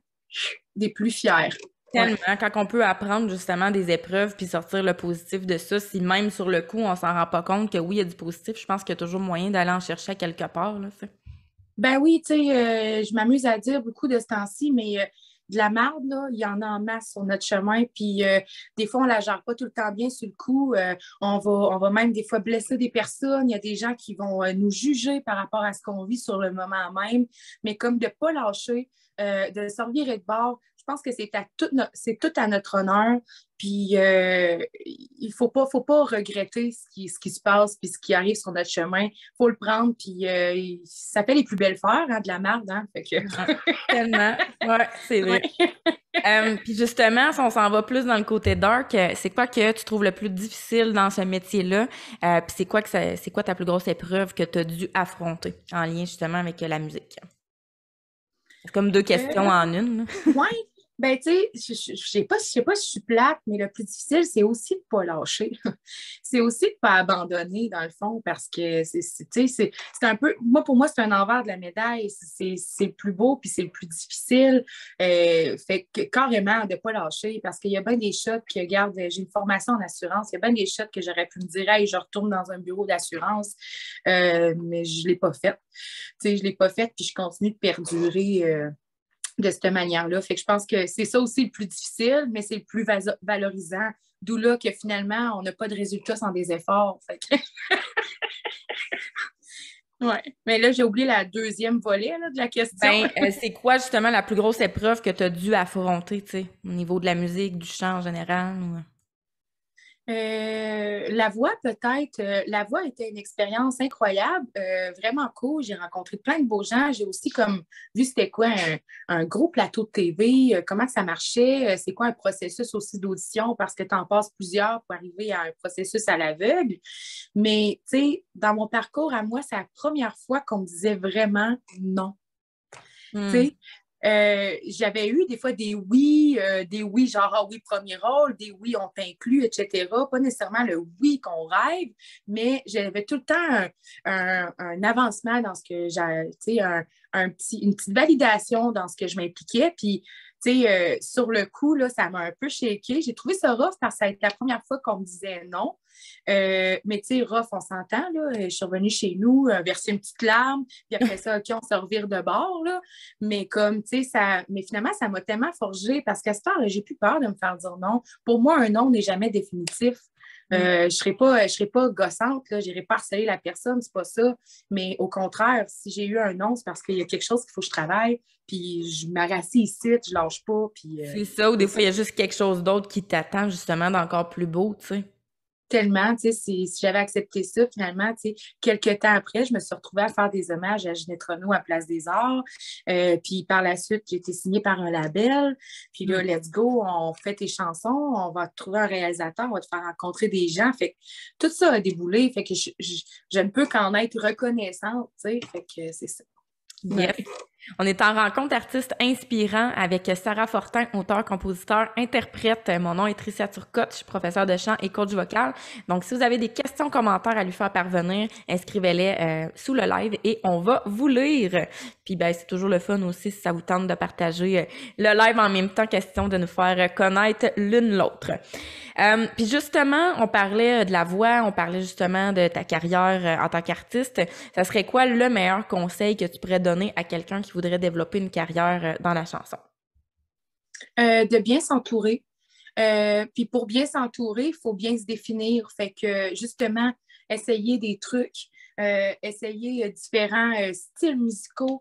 des plus fiers. Tellement, quand on peut apprendre justement des épreuves puis sortir le positif de ça, si même sur le coup, on s'en rend pas compte que oui, il y a du positif, je pense qu'il y a toujours moyen d'aller en chercher à quelque part, là, tu sais. Ben oui, tu sais, je m'amuse à dire beaucoup de ce temps-ci, mais de la marde, là, il y en a en masse sur notre chemin. Puis des fois, on ne la gère pas tout le temps bien sur le coup. On va même des fois blesser des personnes. Il y a des gens qui vont nous juger par rapport à ce qu'on vit sur le moment même. Mais comme de ne pas lâcher, de se revirer de bord, je pense que c'est tout à notre honneur. Puis il ne faut pas regretter ce qui se passe puis ce qui arrive sur notre chemin. Il faut le prendre. Puis ça fait les plus belles fleurs, hein, de la marde. Hein? Fait que... Tellement. Ouais, c'est vrai. Puis justement, si on s'en va plus dans le côté dark, c'est quoi que tu trouves le plus difficile dans ce métier-là? Puis c'est quoi ta plus grosse épreuve que tu as dû affronter en lien justement avec la musique? C'est comme deux questions en une. Oui. Ben, tu sais, je sais pas si je suis plate, mais le plus difficile, c'est aussi de ne pas lâcher. C'est aussi de ne pas abandonner, dans le fond, parce que, c'est un peu... Pour moi, c'est un envers de la médaille. C'est le plus beau, puis c'est le plus difficile. Fait que, carrément, de ne pas lâcher, parce qu'il y a bien des shots que, regarde, j'ai une formation en assurance, il y a bien des shots que j'aurais pu me dire, hey, je retourne dans un bureau d'assurance, mais je ne l'ai pas fait. Tu sais, je ne l'ai pas fait, puis je continue de perdurer... de cette manière-là. Fait que je pense que c'est ça aussi le plus difficile, mais c'est le plus valorisant. D'où là que finalement, on n'a pas de résultats sans des efforts. Fait que... ouais. Mais là, j'ai oublié la deuxième volet là, de la question. Ben, c'est quoi justement la plus grosse épreuve que tu as dû affronter, tu sais, au niveau de la musique, du chant en général? Ou... La voix, peut-être. La voix était une expérience incroyable, vraiment cool. J'ai rencontré plein de beaux gens. J'ai aussi comme vu c'était quoi un gros plateau de TV, comment ça marchait, c'est quoi un processus aussi d'audition parce que tu en passes plusieurs pour arriver à un processus à l'aveugle. Mais, tu sais, dans mon parcours à moi, c'est la première fois qu'on me disait vraiment non. Tu sais, j'avais eu des fois des oui genre ah oui, premier rôle, des oui, on t'inclut, etc. Pas nécessairement le oui qu'on rêve, mais j'avais tout le temps un avancement dans ce que j'ai, tu sais, une petite validation dans ce que je m'impliquais. Puis, sur le coup, là, ça m'a un peu shaké. J'ai trouvé ça rough parce que ça a été la première fois qu'on me disait non. Mais tu sais, rough, on s'entend, là. Je suis revenue chez nous, verser une petite larme, puis après ça, OK, on se revire de bord, là. Mais comme, tu sais, mais finalement, ça m'a tellement forgé parce qu'à ce temps, j'ai plus peur de me faire dire non. Pour moi, un non n'est jamais définitif. Je serais pas gossante, là, j'irai pas harceler la personne, c'est pas ça. Mais au contraire, si j'ai eu un non, c'est parce qu'il y a quelque chose qu'il faut que je travaille, puis je m'arrasse ici, je lâche pas, puis C'est ça, ou des fois, il y a juste quelque chose d'autre qui t'attend, justement, d'encore plus beau, tu sais. tellement, tu sais, si j'avais accepté ça, finalement, tu sais, quelques temps après, je me suis retrouvée à faire des hommages à Ginette Renault à Place des Arts. Puis par la suite, j'ai été signée par un label. Puis là, let's go, on fait tes chansons, on va te trouver un réalisateur, on va te faire rencontrer des gens. Fait que tout ça a déboulé. Fait que je ne peux qu'en être reconnaissante, tu sais. Fait que c'est ça. Yes. On est en rencontre artiste inspirant avec Sarah Fortin, auteur, compositeur, interprète. Mon nom est Tricia Turcotte, je suis professeure de chant et coach vocal. Donc, si vous avez des questions, commentaires à lui faire parvenir, inscrivez-les sous le live et on va vous lire. Puis, ben, c'est toujours le fun aussi si ça vous tente de partager le live en même temps, question de nous faire connaître l'une l'autre. Puis justement, on parlait de la voix, on parlait justement de ta carrière en tant qu'artiste. Ça serait quoi le meilleur conseil que tu pourrais donner à quelqu'un qui voudrait développer une carrière dans la chanson? De bien s'entourer. Puis pour bien s'entourer, il faut bien se définir. Fait que justement, essayer des trucs, essayer différents styles musicaux,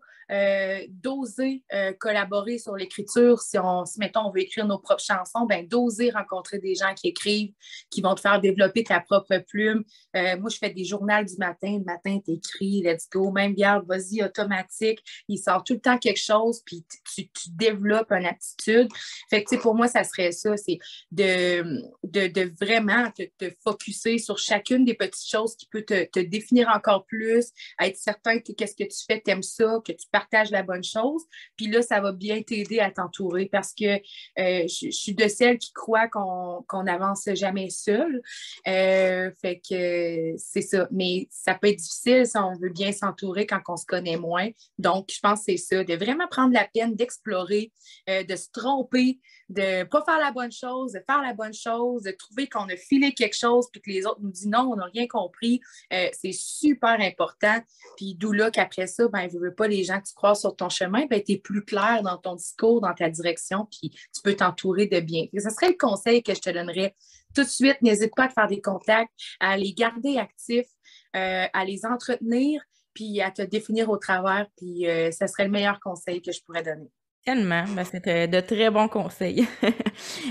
d'oser collaborer sur l'écriture. Si mettons, on veut écrire nos propres chansons, ben d'oser rencontrer des gens qui écrivent, qui vont te faire développer ta propre plume. Moi, je fais des journaux du matin. Le matin, t'écris, let's go. Même, garde, vas-y, automatique. Il sort tout le temps quelque chose, puis tu développes une aptitude. Fait que, tu sais, pour moi, ça serait ça, c'est de vraiment te focusser sur chacune des petites choses qui peut te définir encore plus, être certain que qu'est-ce que tu fais, t'aimes ça, que tu partages la bonne chose. Puis là, ça va bien t'aider à t'entourer parce que je suis de celles qui croient qu'on n'avance jamais seul. Fait que c'est ça. Mais ça peut être difficile si on veut bien s'entourer quand on se connaît moins. Donc, je pense que c'est ça, de vraiment prendre la peine d'explorer, de se tromper, de ne pas faire la bonne chose, de faire la bonne chose, de trouver qu'on a filé quelque chose puis que les autres nous disent non, on n'a rien compris. C'est super important. Puis d'où là qu'après ça, ben, je veux pas les gens que tu croises sur ton chemin, ben, tu es plus clair dans ton discours, dans ta direction, puis tu peux t'entourer de bien. Ce serait le conseil que je te donnerais tout de suite. N'hésite pas à te faire des contacts, à les garder actifs, à les entretenir, puis à te définir au travers. Puis ce serait le meilleur conseil que je pourrais donner. Tellement, ben c'est de très bons conseils.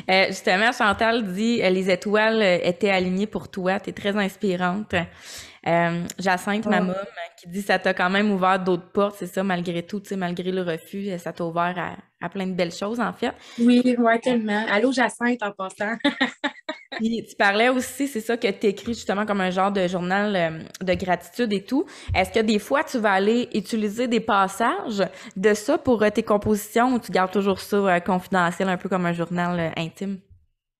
Justement, Chantal dit les étoiles étaient alignées pour toi, t'es très inspirante. Jacinthe, ma môme, qui dit ça t'a quand même ouvert d'autres portes, c'est ça, malgré tout, tu sais, malgré le refus, ça t'a ouvert à plein de belles choses, en fait. Oui, ouais, tellement. Allô, Jacinthe, en passant. Puis tu parlais aussi, c'est ça, que tu écris justement comme un genre de journal de gratitude et tout. Est-ce que des fois, tu vas aller utiliser des passages de ça pour tes compositions ou tu gardes toujours ça confidentiel, un peu comme un journal intime?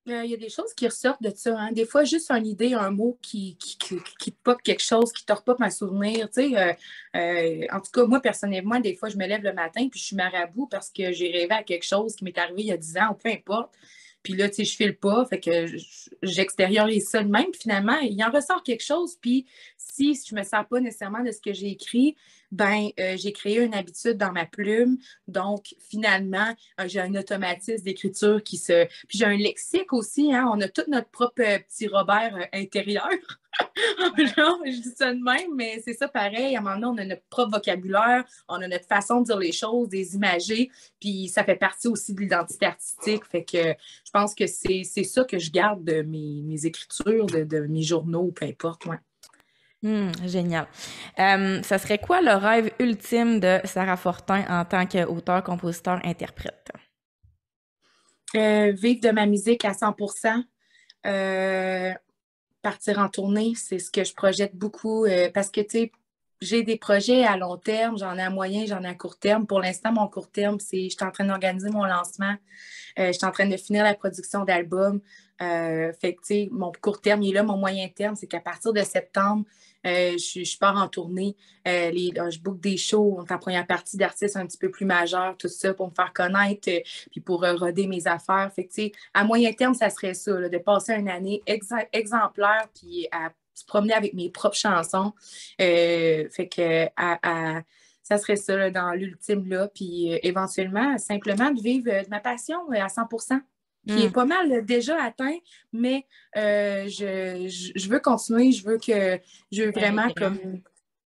Il y a des choses qui ressortent de ça. Hein. Des fois, juste une idée, un mot qui te pop quelque chose, qui te repop un souvenir. En tout cas, moi, personnellement, des fois, je me lève le matin puis je suis marabout parce que j'ai rêvé à quelque chose qui m'est arrivé il y a 10 ans ou peu importe. Puis là, tu sais, je file pas, fait que j'extériorise ça de même. Puis finalement, il en ressort quelque chose. Puis si je me sers pas nécessairement de ce que j'ai écrit, ben j'ai créé une habitude dans ma plume. Donc, finalement, j'ai un automatisme d'écriture qui se... Puis j'ai un lexique aussi, hein. On a tout notre propre petit Robert intérieur. Genre, je dis ça de même, mais c'est ça pareil. À un moment donné, on a notre propre vocabulaire, on a notre façon de dire les choses, des imagés, puis ça fait partie aussi de l'identité artistique. Fait que je pense que c'est ça que je garde de mes écritures, de mes journaux, peu importe. Ouais. Génial. Ça serait quoi le rêve ultime de Sarah Fortin en tant qu'auteur, compositeur, interprète? Vivre de ma musique à 100%. Partir en tournée, c'est ce que je projette beaucoup parce que, tu sais, j'ai des projets à long terme, j'en ai à moyen, j'en ai à court terme. Pour l'instant, mon court terme, c'est je suis en train d'organiser mon lancement. Je suis en train de finir la production d'albums. Fait que, tu sais, mon court terme, il est là. Mon moyen terme, c'est qu'à partir de septembre, je pars en tournée. Je book des shows. On est en première partie d'artistes un petit peu plus majeurs, tout ça, pour me faire connaître, puis pour roder mes affaires. Fait que, tu sais, à moyen terme, ça serait ça, là, de passer une année exemplaire, puis à se promener avec mes propres chansons. Fait que ça serait ça là, dans l'ultime là. Puis éventuellement, simplement de vivre de ma passion à 100%, qui est pas mal déjà atteint, mais je veux continuer, je veux vraiment comme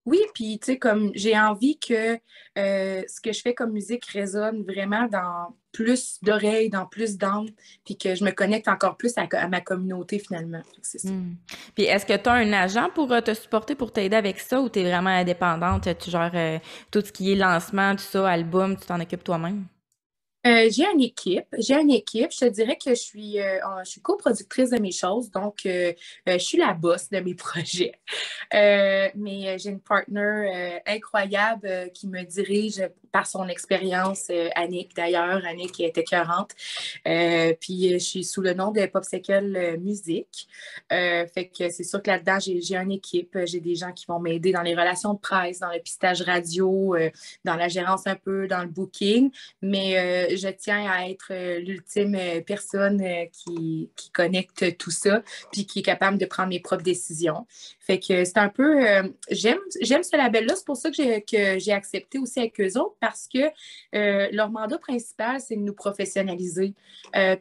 oui, puis tu sais, comme j'ai envie que ce que je fais comme musique résonne vraiment dans plus d'oreilles, dans plus d'âmes, puis que je me connecte encore plus à ma communauté finalement. C'est ça. Puis est-ce que tu as un agent pour te supporter, pour t'aider avec ça, ou tu es vraiment indépendante? Tu gères tout ce qui est lancement, tout ça, album, tu t'en occupes toi-même? J'ai une équipe. J'ai une équipe. Je te dirais que je suis coproductrice de mes choses, donc je suis la boss de mes projets. Mais j'ai une partner incroyable qui me dirige par son expérience, Annick d'ailleurs. Annick est écœurante. Puis je suis sous le nom de Popsicle Musique. Fait que c'est sûr que là-dedans, j'ai une équipe. J'ai des gens qui vont m'aider dans les relations de presse, dans le pistage radio, dans la gérance un peu, dans le booking. Mais je tiens à être l'ultime personne qui connecte tout ça, puis qui est capable de prendre mes propres décisions. Fait que c'est un peu... j'aime ce label-là. C'est pour ça que j'ai accepté aussi avec eux autres, parce que leur mandat principal, c'est de nous professionnaliser,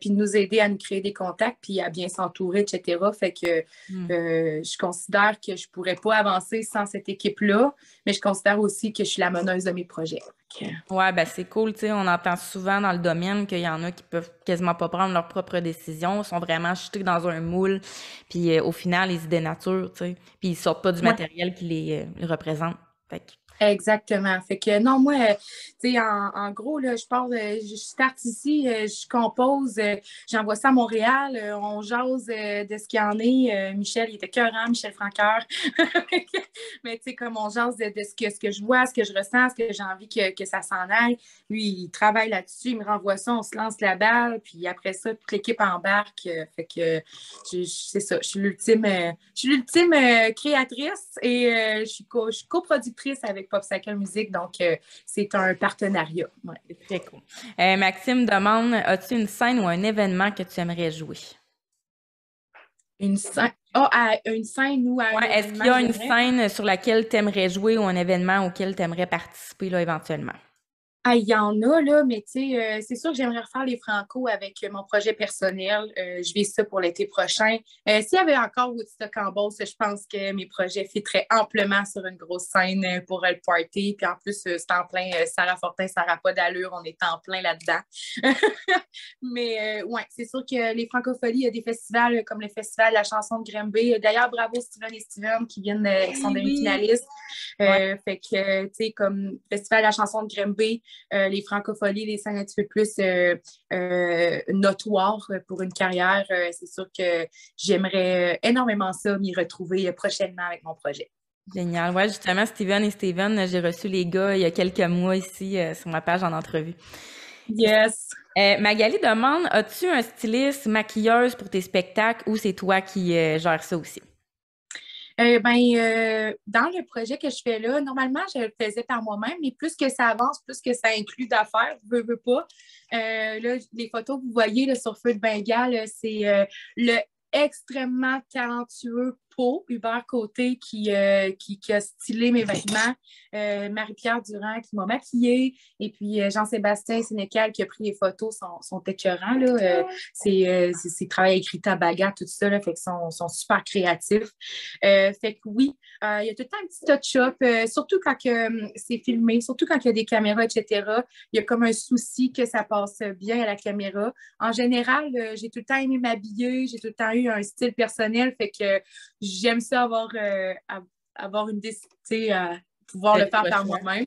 puis de nous aider à nous créer des contacts, puis à bien s'entourer, etc. Fait que je considère que je ne pourrais pas avancer sans cette équipe-là, mais je considère aussi que je suis la meneuse de mes projets. Ouais, ben c'est cool, tu sais, on entend souvent dans le domaine qu'il y en a qui peuvent quasiment pas prendre leurs propres décisions, sont vraiment jetés dans un moule, puis au final, ils se dénaturent, tu sais, puis ils sortent pas du matériel qui les représente. Fait que... Exactement. Fait que non, moi, tu sais, en gros, là, je starte ici, je compose, j'envoie ça à Montréal, on jase de ce qu'il y en est. Michel, il était écœurant, Michel Francoeur. Mais tu sais, comme on jase de ce que je vois, ce que je ressens, ce que j'ai envie que ça s'en aille. Lui, il travaille là-dessus, il me renvoie ça, on se lance la balle, puis après ça, toute l'équipe embarque. Fait que c'est ça, je suis l'ultime créatrice et je suis coproductrice avec Popsicle Musique, donc c'est un partenariat. Ouais. C'est très cool. Maxime demande, as-tu une scène ou un événement que tu aimerais jouer? Une scène? Une scène ou un ouais, est-ce qu'il y a une scène sur laquelle tu aimerais jouer ou un événement auquel tu aimerais participer là, éventuellement? Ah, il y en a, là, mais tu sais, c'est sûr que j'aimerais refaire les Franco avec mon projet personnel. Je vis ça pour l'été prochain. S'il y avait encore Woodstock en Beauce, je pense que mes projets fitteraient amplement sur une grosse scène pour le party. Puis en plus, c'est en plein Sarah Fortin, Sarah pas d'allure, on est en plein là-dedans. Mais ouais, c'est sûr que les francophonies, il y a des festivals comme le Festival de la chanson de Grimby. D'ailleurs, bravo Steven et Steven qui sont demi-finalistes. Fait que, tu sais, comme Festival de la chanson de Grimby, les francophonies, les scènes un petit peu plus notoires pour une carrière. C'est sûr que j'aimerais énormément ça, m'y retrouver prochainement avec mon projet. Génial. Ouais, justement, Steven et Steven, j'ai reçu les gars il y a quelques mois ici sur ma page en entrevue. Yes! Magali demande, as-tu un styliste, maquilleuse pour tes spectacles ou c'est toi qui gères ça aussi? Dans le projet que je fais là, normalement, je le faisais par moi-même, mais plus que ça avance, plus que ça inclut d'affaires, veux pas. Là, les photos que vous voyez là, sur Feu de Bengale, c'est le extrêmement talentueux Hubert Côté qui a stylé mes vêtements, Marie-Pierre Durand qui m'a maquillée, et puis Jean-Sébastien Sénécal qui a pris les photos, sont écœurants, là. C'est travail écrit à bagarre, tout ça, là, fait qu'ils sont super créatifs. Fait que oui, il y a tout le temps un petit touch-up, surtout quand c'est filmé, surtout quand il y a des caméras, etc. Il y a comme un souci que ça passe bien à la caméra. En général, j'ai tout le temps aimé m'habiller, j'ai tout le temps eu un style personnel, fait que j'aime ça avoir une décision, à pouvoir le faire par moi-même.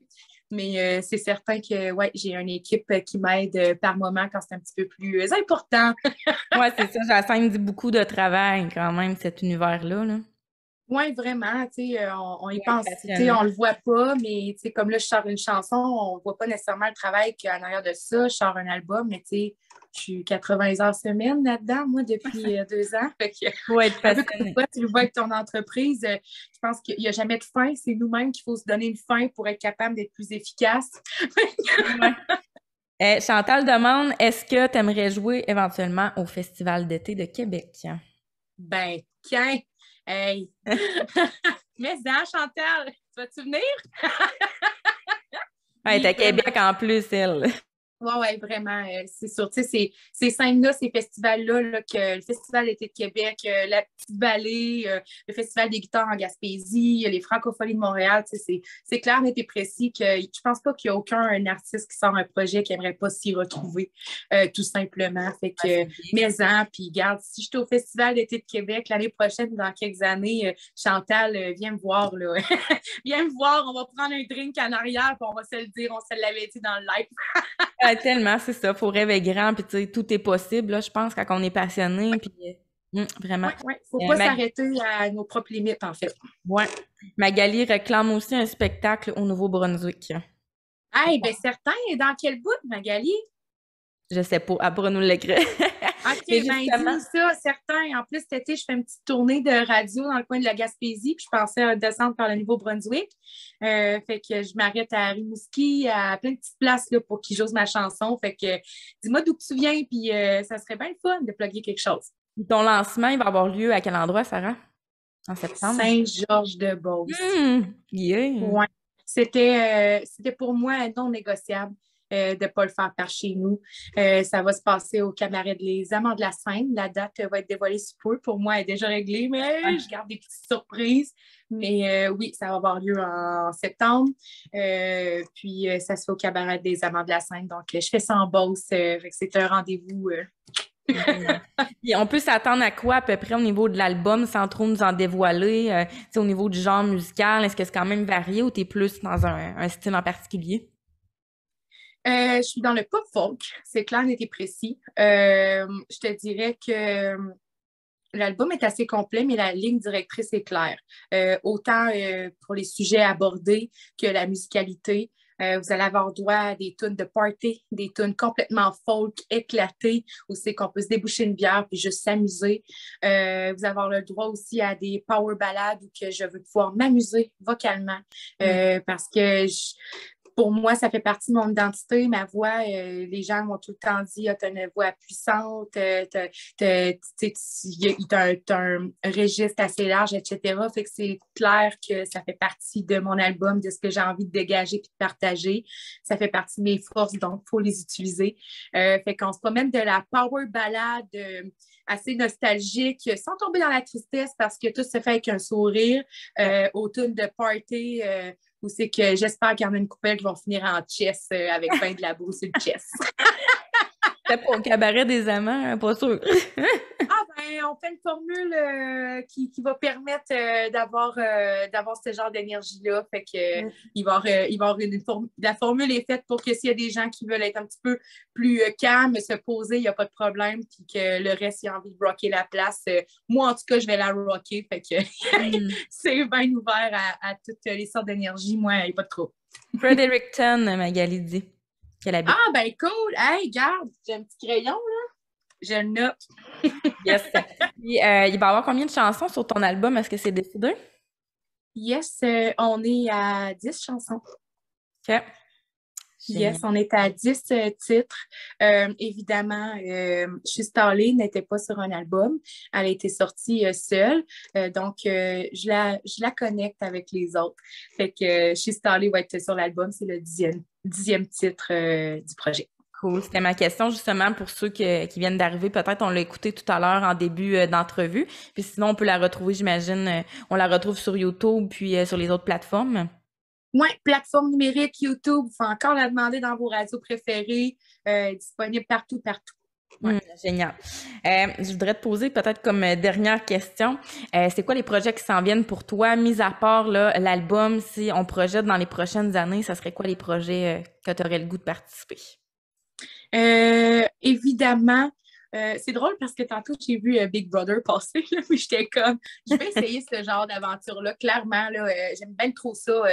Mais c'est certain que ouais, j'ai une équipe qui m'aide par moment quand c'est un petit peu plus important. Ouais, c'est ça. J'assigne beaucoup de travail quand même, cet univers-là. Là. Oui, vraiment, tu sais, on y Ouais, pense, tu sais, passionnant. on le voit pas, mais tu sais, comme là, je sors une chanson, on voit pas nécessairement le travail qu'il y a en arrière de ça. Je sors un album, mais tu sais, je suis 80 heures semaine là-dedans, moi, depuis 2 ans. Fait que, Faut être un peu comme passionné. toi, tu le vois avec ton entreprise, je pense qu'il n'y a jamais de fin. C'est nous-mêmes qu'il faut se donner une fin pour être capable d'être plus efficace. Ouais. Chantal demande, est-ce que tu aimerais jouer éventuellement au Festival d'été de Québec? Ben, tiens, hey! Mais ça, Chantal, tu vas-tu venir? Elle est Oui, à vraiment. Québec en plus, elle. Oui, ouais, vraiment, c'est sûr. Tu sais, ces scènes-là, ces festivals-là, là, que le Festival d'été de Québec, la Petite Vallée, le Festival des guitares en Gaspésie, les Francophonies de Montréal, tu sais, c'est clair, net et précis que je pense pas qu'il y a aucun artiste qui sort un projet qui aimerait pas s'y retrouver, tout simplement. Fait Ouais, c'est que, bien. mais puis garde, si je suis au Festival d'été de Québec l'année prochaine, dans quelques années, Chantal, viens me voir, là. Viens me voir, on va prendre un drink en arrière, puis on va se le dire, on se l'avait dit dans le live. Tellement, c'est ça. Faut rêver grand, puis tu sais, tout est possible, là, je pense, quand on est passionné, puis vraiment. Oui, oui. Faut pas Mag- s'arrêter à nos propres limites, en fait. ouais. Magali réclame aussi un spectacle au Nouveau-Brunswick. Hey, ben certain. Et dans quel bout, Magali? Je sais pas, après nous l'écrire. OK, Mais ben justement, dis-nous ça, certain. En plus, cet été, je fais une petite tournée de radio dans le coin de la Gaspésie, puis je pensais descendre par le Nouveau-Brunswick. Fait que je m'arrête à Rimouski, à plein de petites places là, pour qu'ils j'ose ma chanson. Fait que dis-moi d'où tu viens, puis ça serait bien le fun de plugger quelque chose. ton lancement, il va avoir lieu à quel endroit, Sarah? En septembre? Saint-Georges-de-Beauce. Yeah! Ouais. C'était pour moi non négociable de ne pas le faire par chez nous. Ça va se passer au Cabaret de Les Amants de la Seine. La date va être dévoilée sous peu. Pour moi, elle est déjà réglée, mais je garde des petites surprises. Mais oui, ça va avoir lieu en septembre. Puis ça se fait au Cabaret des Amants de la Seine. Donc, je fais ça en Beauce. Fait que c'est un rendez-vous. Génial. Puis on peut s'attendre à quoi à peu près au niveau de l'album sans trop nous en dévoiler? Tu sais, au niveau du genre musical, est-ce que c'est quand même varié ou t'es plus dans un style en particulier? Je suis dans le pop folk, c'est clair, net et précis. Je te dirais que l'album est assez complet, mais la ligne directrice est claire. Autant pour les sujets abordés que la musicalité. Vous allez avoir droit à des tunes de party, des tunes complètement folk, éclatées, où c'est qu'on peut se déboucher une bière puis juste s'amuser. Vous allez avoir le droit aussi à des power ballades où que je veux pouvoir m'amuser vocalement. Parce que pour moi, ça fait partie de mon identité, ma voix. Les gens m'ont tout le temps dit, ah, t'as une voix puissante, t'as un registre assez large, etc. Fait que c'est clair que ça fait partie de mon album, de ce que j'ai envie de dégager et de partager. Ça fait partie de mes forces, donc il faut les utiliser. Fait qu'on se promène de la power ballade assez nostalgique, sans tomber dans la tristesse parce que tout se fait avec un sourire, au tune de party, où c'est que j'espère qu'il y en a une couple qui vont finir en chess avec ben de la boue sur le chess. C'était pour le cabaret des amants, hein, pas sûr. Ah ben, on fait une formule qui va permettre d'avoir ce genre d'énergie-là. Fait que il va y avoir la formule est faite pour que s'il y a des gens qui veulent être un petit peu plus calmes, se poser, il n'y a pas de problème, puis que le reste, il a envie de rocker la place. Moi, en tout cas, je vais la rocker. Fait que c'est bien ouvert à toutes les sortes d'énergie. Moi, il n'y a pas de trop. Fredericton, Magali dit qu'elle habite. Ah ben cool! Hey, regarde, j'ai un petit crayon, là. Je le note. Yes. Puis, il va y avoir combien de chansons sur ton album? Est-ce que c'est décidé? Yes, on est à 10 chansons. OK. Yes, Génial. on est à 10 titres. Évidemment, Je suis Stallée n'était pas sur un album. Elle a été sortie seule. Donc, je la connecte avec les autres. Fait que Je suis Stallée va être sur l'album. C'est le dixième titre du projet. Cool. C'était ma question justement pour ceux qui viennent d'arriver. Peut-être on l'a écouté tout à l'heure en début d'entrevue. Puis sinon, on peut la retrouver, j'imagine. On la retrouve sur YouTube puis sur les autres plateformes. Oui, plateforme numérique, YouTube. Il faut encore la demander dans vos radios préférées. Disponible partout, partout. Ouais. Génial. Je voudrais te poser peut-être comme dernière question, c'est quoi les projets qui s'en viennent pour toi, mis à part là, l'album, si on projette dans les prochaines années, ça serait quoi les projets que tu aurais le goût de participer? Évidemment, C'est drôle parce que tantôt, j'ai vu Big Brother passer, là, puis j'étais comme, je vais essayer ce genre d'aventure-là. Clairement, là, j'aime bien trop ça,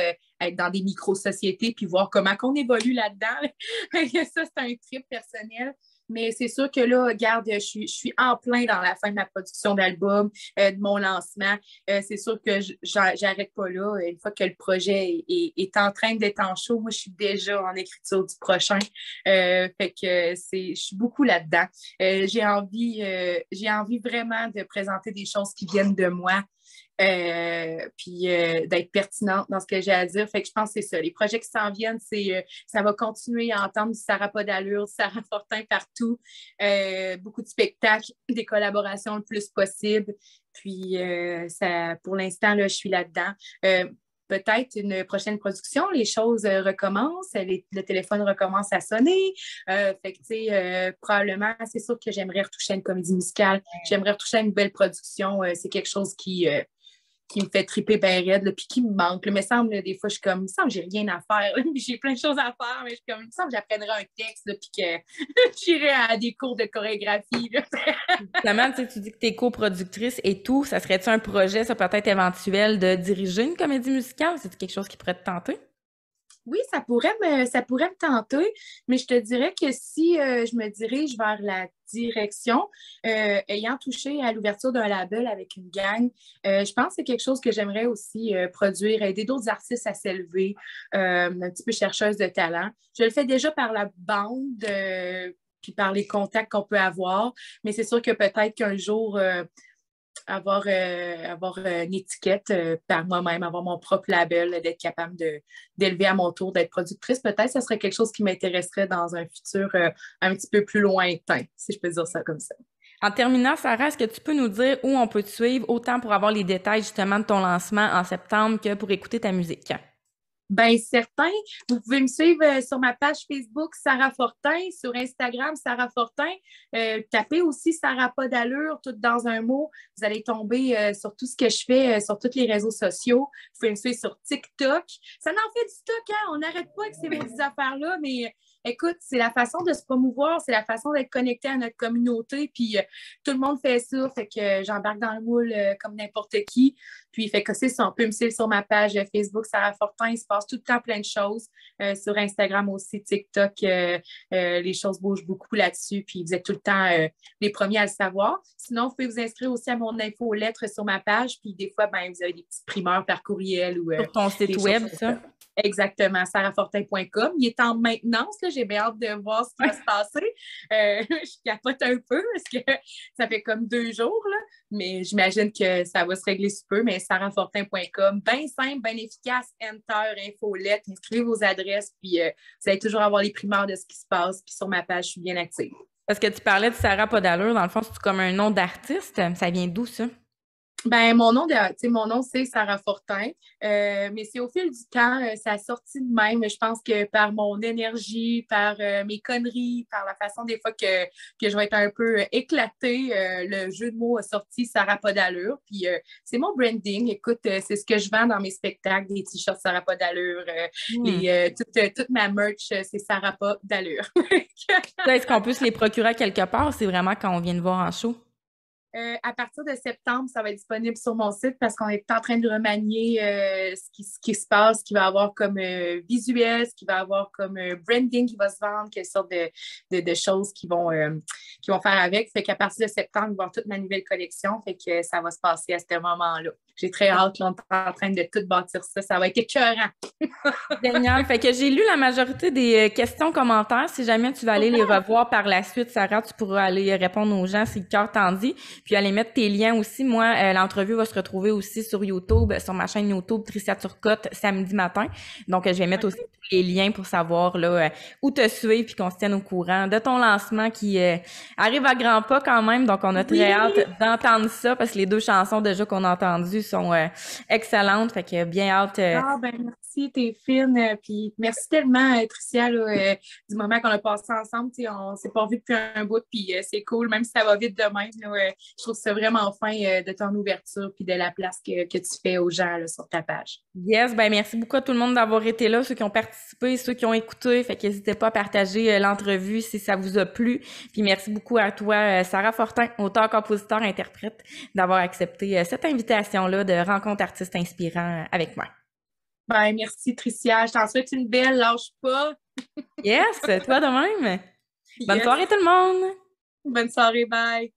être dans des micro-sociétés, puis voir comment on évolue là-dedans. Ça, c'est un trip personnel. Mais c'est sûr que là, regarde, je suis en plein dans la fin de ma production d'album, de mon lancement. C'est sûr que j'arrête pas là. Une fois que le projet est en train d'être en show, moi, je suis déjà en écriture du prochain. Fait que je suis beaucoup là-dedans. J'ai envie vraiment de présenter des choses qui viennent de moi. Puis d'être pertinente dans ce que j'ai à dire. Fait que je pense que c'est ça. Les projets qui s'en viennent, ça va continuer à entendre du Sarah pas d'allure, du Sarah Fortin partout. Beaucoup de spectacles, des collaborations le plus possible. Puis pour l'instant, là, je suis là-dedans. Peut-être une prochaine production, les choses recommencent, le téléphone recommence à sonner. Fait que, tu sais, probablement, c'est sûr que j'aimerais retoucher à une comédie musicale. J'aimerais retoucher à une belle production. C'est quelque chose qui me fait triper bien raide, là, puis qui me manque. Là. Mais semble, là, des fois, je suis comme, il me semble que j'ai rien à faire. Là, puis j'ai plein de choses à faire, mais je suis comme, il me semble que j'apprendrais un texte, là, puis que j'irais à des cours de chorégraphie. Là. Justement, tu dis que tu es coproductrice et tout. Ça serait-tu un projet, ça peut-être éventuel, de diriger une comédie musicale? C'est quelque chose qui pourrait te tenter? Oui, ça pourrait me tenter, mais je te dirais que si je me dirige vers la direction, ayant touché à l'ouverture d'un label avec une gang, je pense que c'est quelque chose que j'aimerais aussi produire, aider d'autres artistes à s'élever, un petit peu chercheuse de talent. Je le fais déjà par la bande, puis par les contacts qu'on peut avoir, mais c'est sûr que peut-être qu'un jour, avoir une étiquette par moi-même, avoir mon propre label, d'être capable d'élever à mon tour, d'être productrice, peut-être que ce serait quelque chose qui m'intéresserait dans un futur un petit peu plus lointain, si je peux dire ça comme ça. En terminant, Sarah, est-ce que tu peux nous dire où on peut te suivre, autant pour avoir les détails justement de ton lancement en septembre que pour écouter ta musique? Bien, certain. Vous pouvez me suivre sur ma page Facebook Sarah Fortin, sur Instagram Sarah Fortin. Tapez aussi Sarah pas d'allure, tout dans un mot. Vous allez tomber sur tout ce que je fais sur tous les réseaux sociaux. Vous pouvez me suivre sur TikTok. Ça en fait du stock, hein? On n'arrête pas avec ces maudits affaires-là, mais écoute, c'est la façon de se promouvoir, c'est la façon d'être connecté à notre communauté, puis tout le monde fait ça, fait que j'embarque dans le moule comme n'importe qui. Puis, fait que c'est ça, on peut me suivre sur ma page Facebook Sarah Fortin, il se passe tout le temps plein de choses. Sur Instagram aussi, TikTok, les choses bougent beaucoup là-dessus, puis vous êtes tout le temps les premiers à le savoir. Sinon, vous pouvez vous inscrire aussi à mon infolettre sur ma page, puis des fois, ben, vous avez des petites primeurs par courriel ou sur ton site web, ça? Exactement, sarahfortin.com. Il est en maintenance, là. J'ai bien hâte de voir ce qui va se passer. Je capote un peu parce que ça fait comme 2 jours, là. Mais j'imagine que ça va se régler sous peu. Mais sarahfortin.com, bien simple, bien efficace, enter, infolette, inscrivez vos adresses, puis vous allez toujours avoir les primeurs de ce qui se passe. Puis sur ma page, je suis bien active. Parce que tu parlais de Sarah pas d'allure, dans le fond, c'est comme un nom d'artiste. Ça vient d'où, ça? Ben, mon nom, c'est Sarah Fortin, mais c'est au fil du temps, ça a sorti de même. Je pense que par mon énergie, par mes conneries, par la façon des fois que je vais être un peu éclatée, le jeu de mots a sorti Sarah pas d'allure. Puis c'est mon branding. Écoute, c'est ce que je vends dans mes spectacles, des t-shirts Sarah pas d'allure, toute ma merch, c'est Sarah pas d'allure. Est-ce qu'on peut se les procurer quelque part? C'est vraiment quand on vient de voir en show? À partir de septembre, ça va être disponible sur mon site parce qu'on est en train de remanier ce qui se passe, ce qu'il va avoir comme visuel, ce qu'il va avoir comme branding qui va se vendre, quelle sorte de choses qui vont faire avec. Fait qu'à partir de septembre, on va voir toute ma nouvelle collection. Fait que ça va se passer à ce moment-là. J'ai très hâte, là, on est en train de tout bâtir ça. Ça va être écœurant. Génial. Fait que j'ai lu la majorité des questions, commentaires. Si jamais tu vas aller les revoir par la suite, Sarah, tu pourras aller répondre aux gens si le cœur t'en dit. Puis aller mettre tes liens aussi. Moi, l'entrevue va se retrouver aussi sur YouTube, sur ma chaîne YouTube Tricia Turcotte, samedi matin. Donc, je vais mettre aussi tous les liens pour savoir là où te suivre puis qu'on se tienne au courant de ton lancement qui arrive à grands pas quand même. Donc, on a très hâte d'entendre ça parce que les 2 chansons déjà qu'on a entendues sont excellentes. Fait que bien hâte. Ah, ben merci, t'es fine. Puis merci tellement, Tricia, là, du moment qu'on a passé ensemble. On s'est pas vu depuis un bout, puis c'est cool, même si ça va vite de même. Là, je trouve ça vraiment fin de ton ouverture puis de la place que tu fais aux gens là, sur ta page. Yes, ben merci beaucoup à tout le monde d'avoir été là, ceux qui ont participé, ceux qui ont écouté. Fait qu'hésitez pas à partager l'entrevue si ça vous a plu. Puis merci beaucoup à toi, Sarah Fortin, auteur, compositeur, interprète, d'avoir accepté cette invitation-là de rencontre artiste inspirant avec moi. Ben, merci, Tricia. Je t'en souhaite une belle. Lâche pas. Yes, toi de même. Bonne Yes. soirée tout le monde! Bonne soirée. Bye.